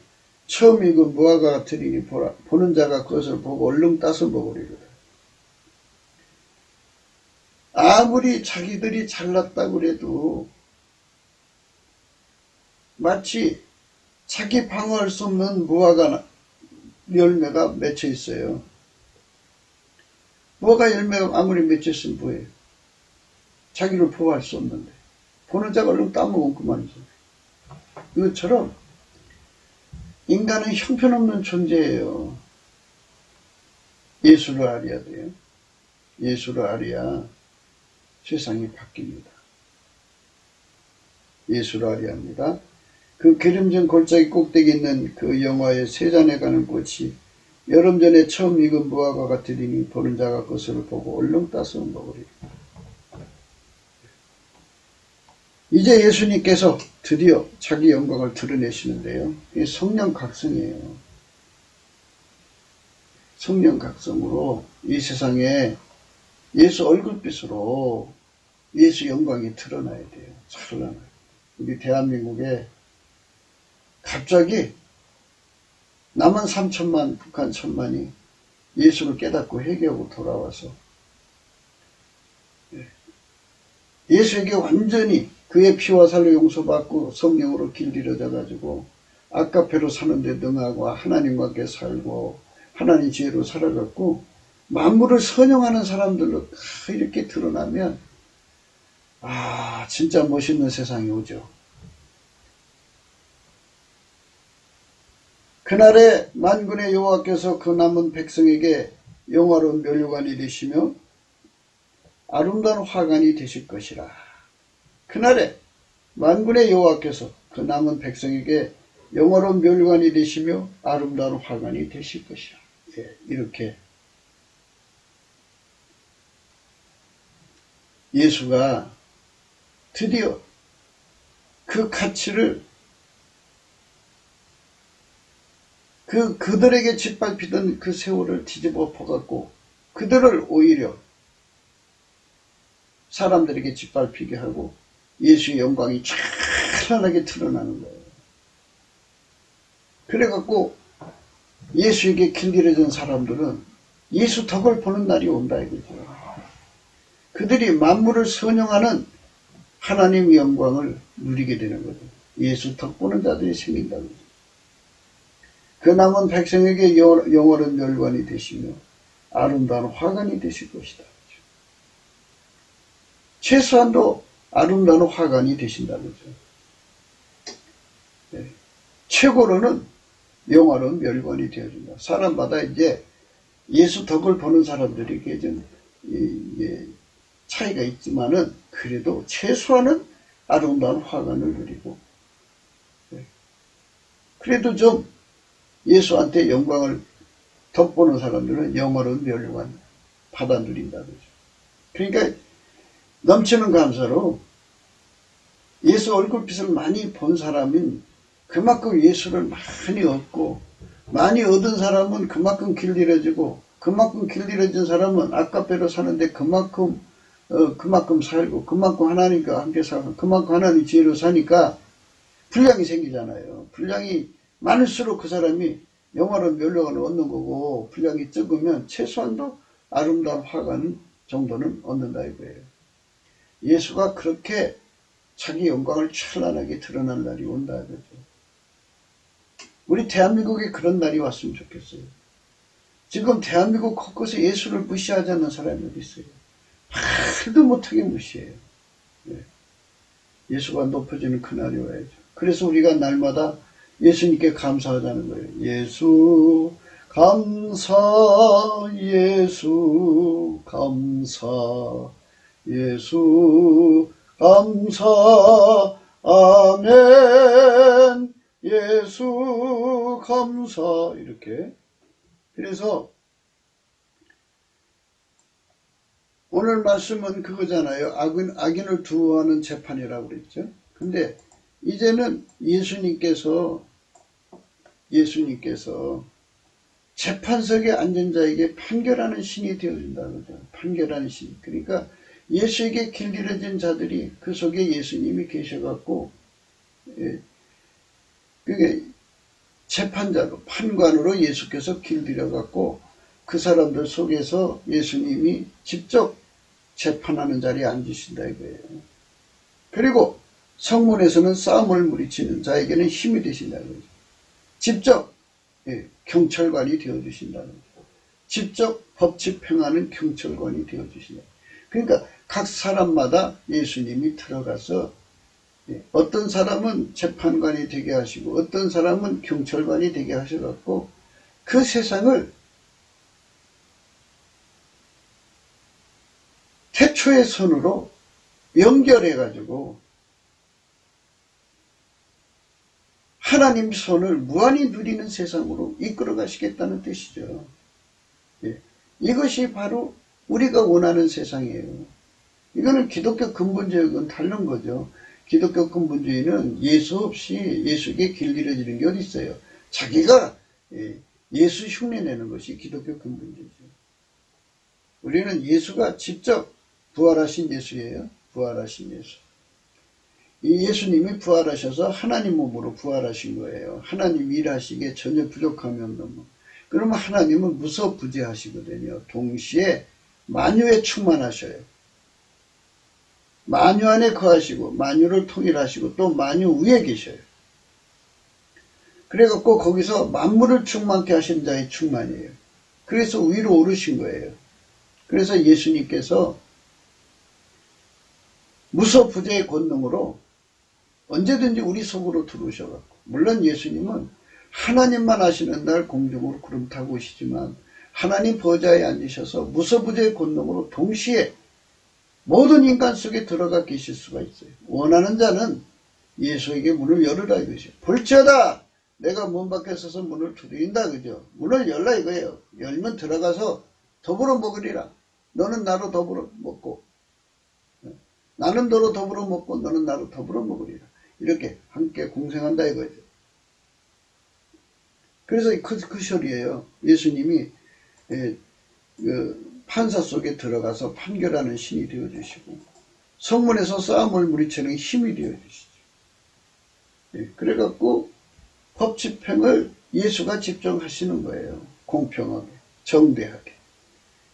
A: 처음 익은 무화과 같으리니 보는 자가 그것을 보고 얼른 따서 먹으리로다. 아무리 자기들이 잘났다고 해도 마치 자기 방어할 수 없는 무화과 열매가 맺혀 있어요. 무화과 열매가 아무리 맺혀 있으면 뭐예요? 자기를 보호할 수 없는데 보는 자가 얼른 따먹은 그만이죠. 이것처럼 인간은 형편없는 존재예요. 예수를 알아야 돼요. 예수를 알아야 세상이 바뀝니다. 예수를 알아야 합니다. 그 기름진 골짜기 꼭대기 있는 그 영화의 세 잔에 가는 꽃이 여름 전에 처음 익은 무화과 같으리니 보는 자가 그것을 보고 얼른 따서 먹으리라. 이제 예수님께서 드디어 자기 영광을 드러내시는데요. 이게 성령 각성이에요. 성령 각성으로 이 세상에 예수 얼굴빛으로 예수 영광이 드러나야 돼요. 찬란하게. 우리 대한민국에 갑자기 남한 3천만, 북한 1천만이 예수를 깨닫고 회개하고 돌아와서 예수에게 완전히 그의 피와 살로 용서받고 성령으로 길들여져 가지고 아까페로 사는데 능하고 하나님과 함께 살고 하나님 지혜로 살아갔고 만물을 선용하는 사람들로 이렇게 드러나면 진짜 멋있는 세상이 오죠. 그날에 만군의 여호와께서 그 남은 백성에게 영화로운 멸류관이 되시며 아름다운 화관이 되실 것이라. 그날에 만군의 여호와께서 그 남은 백성에게 영원한 멸관이 되시며 아름다운 화관이 되실 것이라. 예, 이렇게 예수가 드디어 그 가치를 그들에게 짓밟히던 그 세월을 뒤집어 엎어갖고 그들을 오히려 사람들에게 짓밟히게 하고 예수의 영광이 찬란하게 드러나는 거예요. 그래갖고 예수에게 길들여진 사람들은 예수 덕을 보는 날이 온다 이거죠. 그들이 만물을 선용하는 하나님의 영광을 누리게 되는 거죠. 예수 덕 보는 자들이 생긴다는 거죠. 그 남은 백성에게 영원한 멸관이 되시며 아름다운 화관이 되실 것이다. 최소한도 아름다운 화관이 되신다는 거죠. 네. 최고로는 영원한 멸관이 되어준다. 사람마다 이제 예수 덕을 보는 사람들에게 좀 차이가 있지만은 그래도 최소한은 아름다운 화관을 누리고, 네. 그래도 좀 예수한테 영광을 덕보는 사람들은 영원한 멸관 받아 누린다는 거죠. 그러니까 넘치는 감사로 예수 얼굴빛을 많이 본 사람은 그만큼 예수를 많이 얻고, 많이 얻은 사람은 그만큼 길들여지고, 그만큼 길들여진 사람은 아까배로 사는데 그만큼 살고, 그만큼 하나님과 함께 살고, 그만큼 하나님 지혜로 사니까 분량이 생기잖아요. 분량이 많을수록 그 사람이 영원한 멸관을 얻는 거고, 분량이 적으면 최소한도 아름다운 화관 정도는 얻는다 이거예요. 예수가 그렇게 자기 영광을 찬란하게 드러난 날이 온다 이거죠. 우리 대한민국에 그런 날이 왔으면 좋겠어요. 지금 대한민국 곳곳에 예수를 무시하지 않는 사람이 어디 있어요? 말도 못하게 무시해요. 네. 예수가 높아지는 그날이 와야죠. 그래서 우리가 날마다 예수님께 감사하자는 거예요. 예수 감사, 예수 감사, 예수 감사, 아멘, 예수 감사. 이렇게. 그래서 오늘 말씀은 그거잖아요. 악인을 두어하는 재판이라고 그랬죠. 근데 이제는 예수님께서 재판석에 앉은 자에게 판결하는 신이 되어준다는 거죠. 판결하는 신. 그러니까 예수에게 길들여진 자들이 그 속에 예수님이 계셔갖고, 그게 재판자로, 판관으로 예수께서 길들여갖고 그 사람들 속에서 예수님이 직접 재판하는 자리에 앉으신다 이거예요. 그리고 성문에서는 싸움을 물리치는 자에게는 힘이 되신다는 거죠. 직접 경찰관이 되어주신다는 거죠. 직접 법 집행하는 경찰관이 되어주신다. 그러니까 각 사람마다 예수님이 들어가서 어떤 사람은 재판관이 되게 하시고 어떤 사람은 경찰관이 되게 하셔갖고 그 세상을 태초의 선으로 연결해가지고 하나님 손을 무한히 누리는 세상으로 이끌어 가시겠다는 뜻이죠. 이것이 바로 우리가 원하는 세상이에요. 이거는 기독교 근본주의하고는 다른 거죠. 기독교 근본주의는 예수 없이 예수에게 길들여지는 게 어디 있어요. 자기가 예수 흉내내는 것이 기독교 근본주의죠. 우리는 예수가 직접 부활하신 예수예요. 부활하신 예수. 이 예수님이 부활하셔서 하나님 몸으로 부활하신 거예요. 하나님 일하시기에 전혀 부족함이 없는 몸. 그러면 하나님은 무소부재하시거든요. 동시에 만유에 충만하셔요. 만유 안에 거하시고 만유를 통일하시고 또 만유 위에 계셔요. 그래갖고 거기서 만물을 충만케 하신 자의 충만이에요. 그래서 위로 오르신 거예요. 그래서 예수님께서 무소부재의 권능으로 언제든지 우리 속으로 들어오셔갖고, 물론 예수님은 하나님만 하시는 날 공중으로 구름 타고 오시지만 하나님 보좌에 앉으셔서 무소부재의 권능으로 동시에 모든 인간 속에 들어가 계실 수가 있어요. 원하는 자는 예수에게 문을 열으라 이것이요. 볼지어다 내가 문 밖에 서서 문을 두드린다 그죠. 문을 열라 이거예요. 열면 들어가서 더불어 먹으리라. 너는 나로 더불어 먹고 나는 너로 더불어 먹고 너는 나로 더불어 먹으리라. 이렇게 함께 공생한다 이거죠. 그래서 그 절이에요. 예수님이 판사 속에 들어가서 판결하는 신이 되어주시고 성문에서 싸움을 물리치는 힘이 되어주시죠. 그래갖고 법 집행을 예수가 직접 하시는 거예요. 공평하게, 정대하게.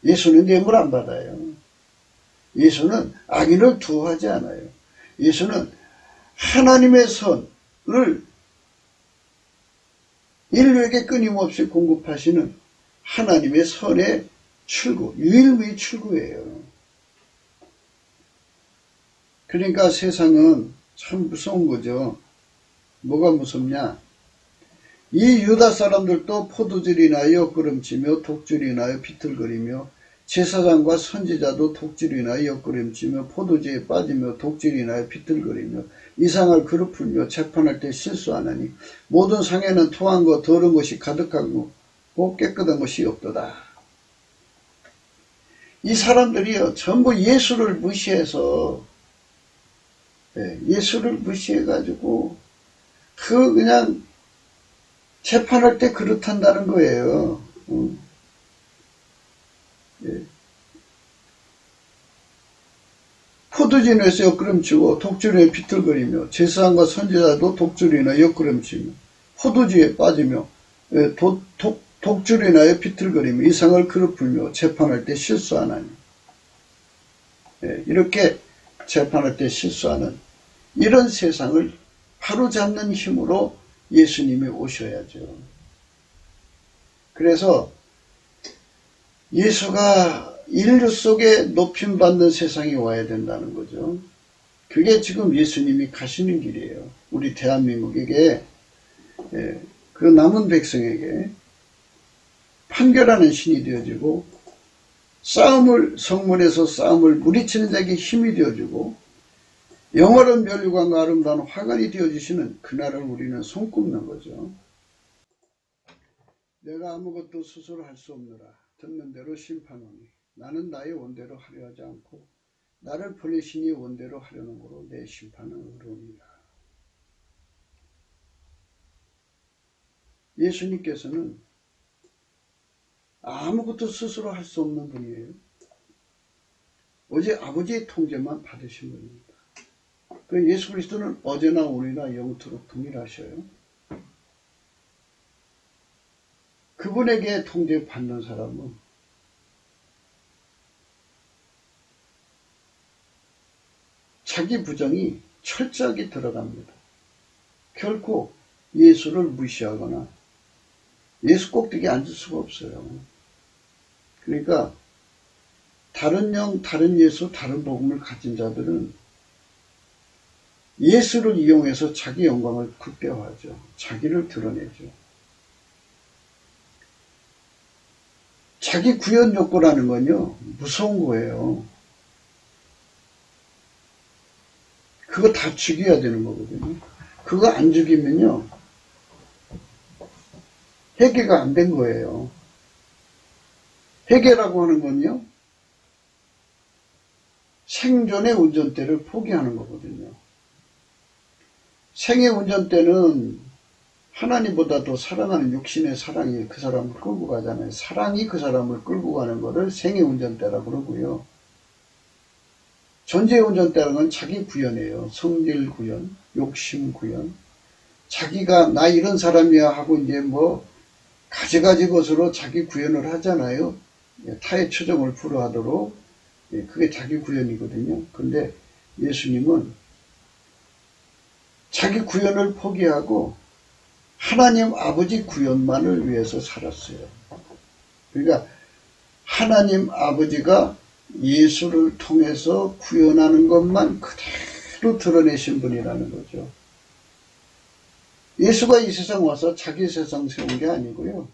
A: 예수는 뇌물 안 받아요. 예수는 악인을 두어하지 않아요. 예수는 하나님의 선을 인류에게 끊임없이 공급하시는 하나님의 선의 출구, 유일무이 출구예요. 그러니까 세상은 참 무서운 거죠. 뭐가 무섭냐? 이 유다 사람들도 포도주를 인하여 끄름치며 독주를 인하여 비틀거리며 제사장과 선지자도 독주를 인하여 엮으름치며 포도주에 빠지며 독주를 인하여 비틀거리며 이상을 그릇 풀며 재판할 때 실수하나니 모든 상에는 토한 것 더러운 것이 가득하고 깨끗한 것이 없도다. 이 사람들이요 전부 예수를 무시해서 예수를 무시해가지고 그냥 재판할 때 그렇단다는 거예요. 포도주에서 엮으름치고 독주에 비틀거리며 제사장과 선지자도 독주로 인하여 엮으름치며 포도주에 빠지며 독주로 인하여 비틀거리며 이상을 그릇 풀며 재판할 때 실수하나니 이렇게 재판할 때 실수하는 이런 세상을 바로잡는 힘으로 예수님이 오셔야죠. 그래서 예수가 인류 속에 높임받는 세상이 와야 된다는 거죠. 그게 지금 예수님이 가시는 길이에요. 우리 대한민국에게 그 남은 백성에게 판결하는 신이 되어지고 성문에서 싸움을 물리치는 자에게 힘이 되어주고 영원한 멸류관과 아름다운 화관이 되어주시는 그날을 우리는 손꼽는 거죠. 내가 아무것도 스스로 할 수 없노라. 듣는 대로 심판하니 나는 나의 원대로 하려 하지 않고 나를 보내시니 원대로 하려는 거로 내 심판은 의로우니라. 예수님께서는 아무것도 스스로 할 수 없는 분이에요. 오직 아버지의 통제만 받으신 분입니다. 그 예수 그리스도는 어제나 오늘이나 영토록 동일하셔요. 그분에게 통제받는 사람은 자기 부정이 철저하게 들어갑니다. 결코 예수를 무시하거나 예수 꼭대기에 앉을 수가 없어요. 그러니까 다른 영, 다른 예수, 다른 복음을 가진 자들은 예수를 이용해서 자기 영광을 극대화하죠. 자기를 드러내죠. 자기 구현 욕구라는 건요, 무서운 거예요. 그거 다 죽여야 되는 거거든요. 그거 안 죽이면요, 회개가 안 된 거예요. 회개라고 하는 건요, 생존의 운전대를 포기하는 거거든요. 생의 운전대는 하나님보다 더 사랑하는 육신의 사랑이 그 사람을 끌고 가잖아요. 사랑이 그 사람을 끌고 가는 거를 생의 운전대라고 그러고요. 존재의 운전대라는 건 자기 구현이에요. 성질 구현, 욕심 구현. 자기가 나 이런 사람이야 하고 이제 뭐 가지가지 것으로 자기 구현을 하잖아요. 타의 추종을 불허하도록. 그게 자기 구현이거든요. 근데 예수님은 자기 구현을 포기하고 하나님 아버지 구현만을 위해서 살았어요. 그러니까 하나님 아버지가 예수를 통해서 구현하는 것만 그대로 드러내신 분이라는 거죠. 예수가 이 세상 와서 자기 세상 세운 게 아니고요.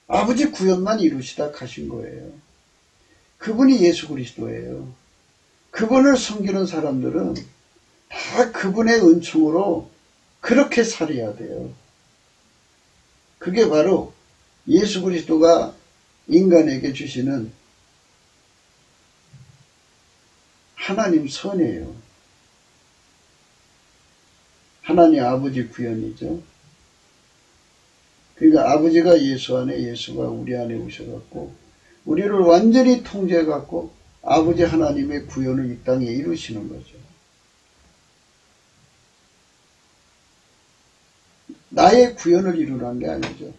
A: 아버지 구현만 이루시다 가신 거예요. 그분이 예수 그리스도예요. 그분을 섬기는 사람들은 다 그분의 은총으로 그렇게 살아야 돼요. 그게 바로 예수 그리스도가 인간에게 주시는 하나님 선이에요. 하나님 아버지 구현이죠. 그러니까 아버지가 예수 안에, 예수가 우리 안에 오셔갖고 우리를 완전히 통제해갖고 아버지 하나님의 구현을 이 땅에 이루시는 거죠. 나의 구현을 이루는 게 아니죠.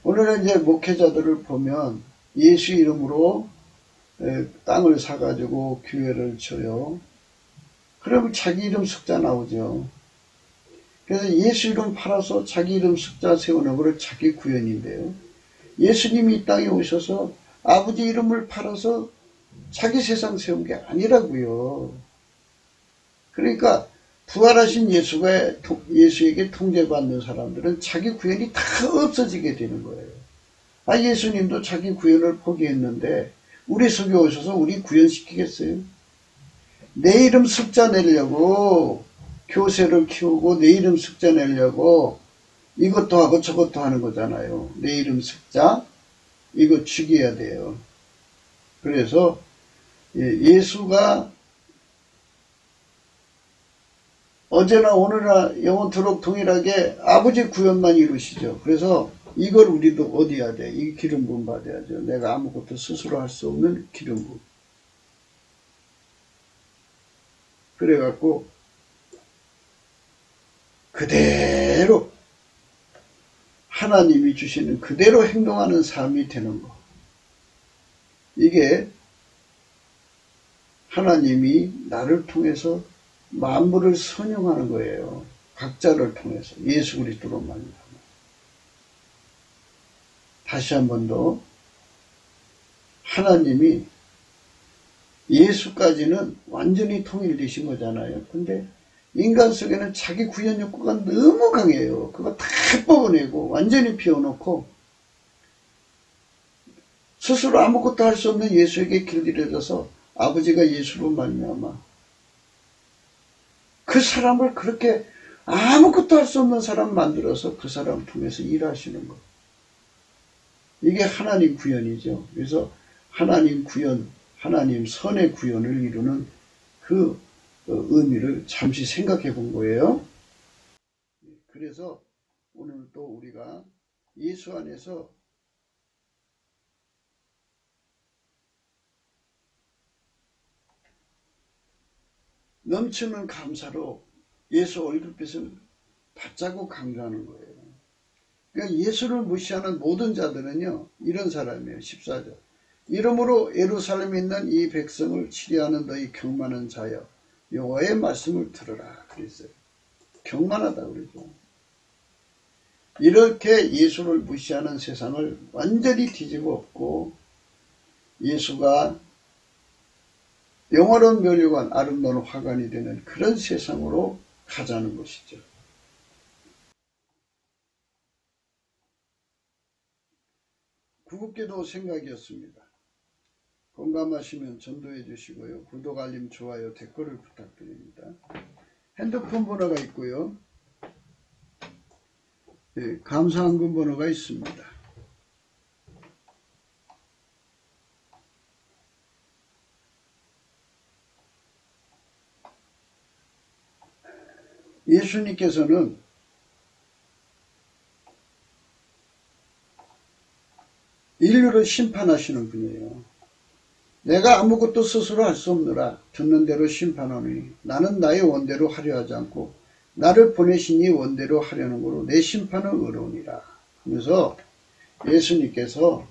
A: 오늘은 이제 목회자들을 보면 예수 이름으로 땅을 사가지고 교회를 쳐요. 그러면 자기 이름 숫자 나오죠. 그래서 예수 이름 팔아서 자기 이름 숫자 세우는 거를 자기 구현인데요. 예수님이 이 땅에 오셔서 아버지 이름을 팔아서 자기 세상 세운 게 아니라고요. 그러니까 부활하신 예수에게 통제받는 사람들은 자기 구현이 다 없어지게 되는 거예요. 예수님도 자기 구현을 포기했는데 우리 속에 오셔서 우리 구현시키겠어요? 내 이름 숫자 내려고 교세를 키우고 내 이름 숫자 내려고 이것도 하고 저것도 하는 거잖아요. 내 이름 숫자 이거 죽여야 돼요. 그래서 예수가 어제나 오늘나 영원토록 동일하게 아버지 구현만 이루시죠. 그래서 이걸 우리도 얻어야 돼. 이 기름 부음 받아야죠. 내가 아무것도 스스로 할 수 없는 기름 부음. 그래갖고 그대로 하나님이 주시는 그대로 행동하는 삶이 되는 거. 이게 하나님이 나를 통해서 만물을 선용하는 거예요. 각자를 통해서 예수 그리스도로 말미암아. 다시 한 번 더 하나님이 예수까지는 완전히 통일되신 거잖아요. 근데 인간 속에는 자기 구현 욕구가 너무 강해요. 그거 다 뽑아내고 완전히 피워놓고 스스로 아무것도 할 수 없는 예수에게 길들여져서 아버지가 예수로 말미암아 그 사람을 그렇게 아무것도 할 수 없는 사람 만들어서 그 사람 통해서 일하시는 것. 이게 하나님 구현이죠. 그래서 하나님 구현, 하나님 선의 구현을 이루는 그 의미를 잠시 생각해 본 거예요. 그래서 오늘 또 우리가 예수 안에서 넘치는 감사로 예수 얼굴빛을 받자고 강조하는 거예요. 그러니까 예수를 무시하는 모든 자들은요, 이런 사람이에요. 14절. 이러므로 예루살렘에 있는 이 백성을 치리하는 너희 경만한 자여, 여호와의 말씀을 들으라. 그랬어요. 경만하다 그러죠. 이렇게 예수를 무시하는 세상을 완전히 뒤집어 엎고 예수가 영원한 멸류관, 아름다운 화관이 되는 그런 세상으로 가자는 것이죠. 구급기도 생각이었습니다. 공감하시면 전도해 주시고요. 구독, 알림, 좋아요, 댓글을 부탁드립니다. 핸드폰 번호가 있고요. 감사한금 번호가 있습니다. 예수님께서는 인류를 심판하시는 분이에요. 내가 아무것도 스스로 할 수 없느라 듣는 대로 심판하노니 나는 나의 원대로 하려 하지 않고 나를 보내신 이 원대로 하려는 거로 내 심판은 의로우니라 하면서 예수님께서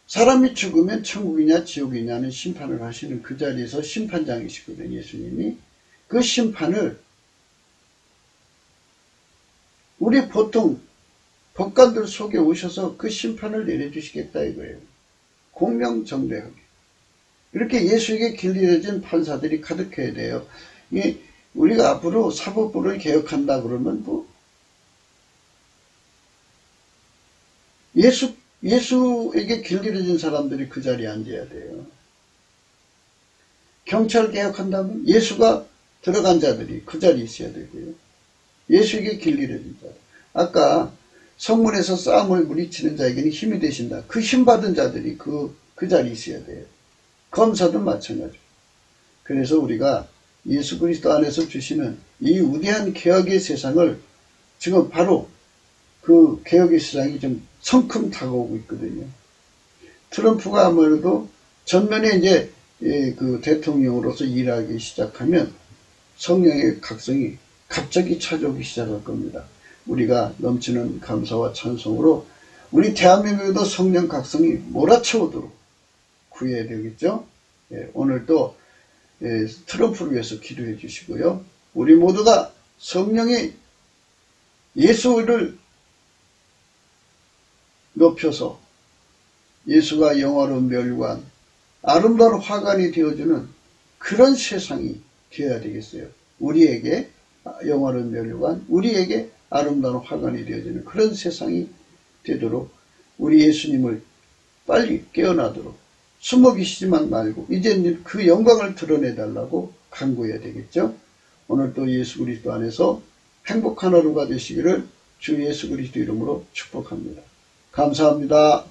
A: 사람이 죽으면 천국이냐 지옥이냐는 심판을 하시는 그 자리에서 심판장이시거든요. 예수님이 그 심판을 우리 보통 법관들 속에 오셔서 그 심판을 내려주시겠다 이거예요. 공명정대하게. 이렇게 예수에게 길들여진 판사들이 가득해야 돼요. 우리가 앞으로 사법부를 개혁한다 그러면 뭐 예수에게 길들여진 사람들이 그 자리에 앉아야 돼요. 경찰 개혁한다면 예수가 들어간 자들이 그 자리에 있어야 되고요. 예수에게 길 잃어진 자. 아까 성문에서 싸움을 물리치는 자에게는 힘이 되신다. 그 힘받은 자들이 그 자리에 있어야 돼요. 검사도 마찬가지고. 그래서 우리가 예수 그리스도 안에서 주시는 이 위대한 개혁의 세상을 지금 바로 그 개혁의 세상이 좀 성큼 다가오고 있거든요. 트럼프가 아무래도 전면에 이제 그 대통령으로서 일하기 시작하면 성령의 각성이 갑자기 찾아오기 시작할 겁니다. 우리가 넘치는 감사와 찬송으로 우리 대한민국에도 성령 각성이 몰아쳐오도록 구해야 되겠죠. 오늘도 트럼프를 위해서 기도해 주시고요. 우리 모두가 성령의 예수를 높여서 예수가 영화로운 멸관, 아름다운 화관이 되어주는 그런 세상이 되어야 되겠어요. 우리에게 영화로운 멸관, 우리에게 아름다운 화관이 되어주는 그런 세상이 되도록 우리 예수님을 빨리 깨어나도록 숨어 계시지만 말고 이제는 그 영광을 드러내달라고 간구해야 되겠죠. 오늘 또 예수 그리스도 안에서 행복한 하루가 되시기를 주 예수 그리스도 이름으로 축복합니다. 감사합니다.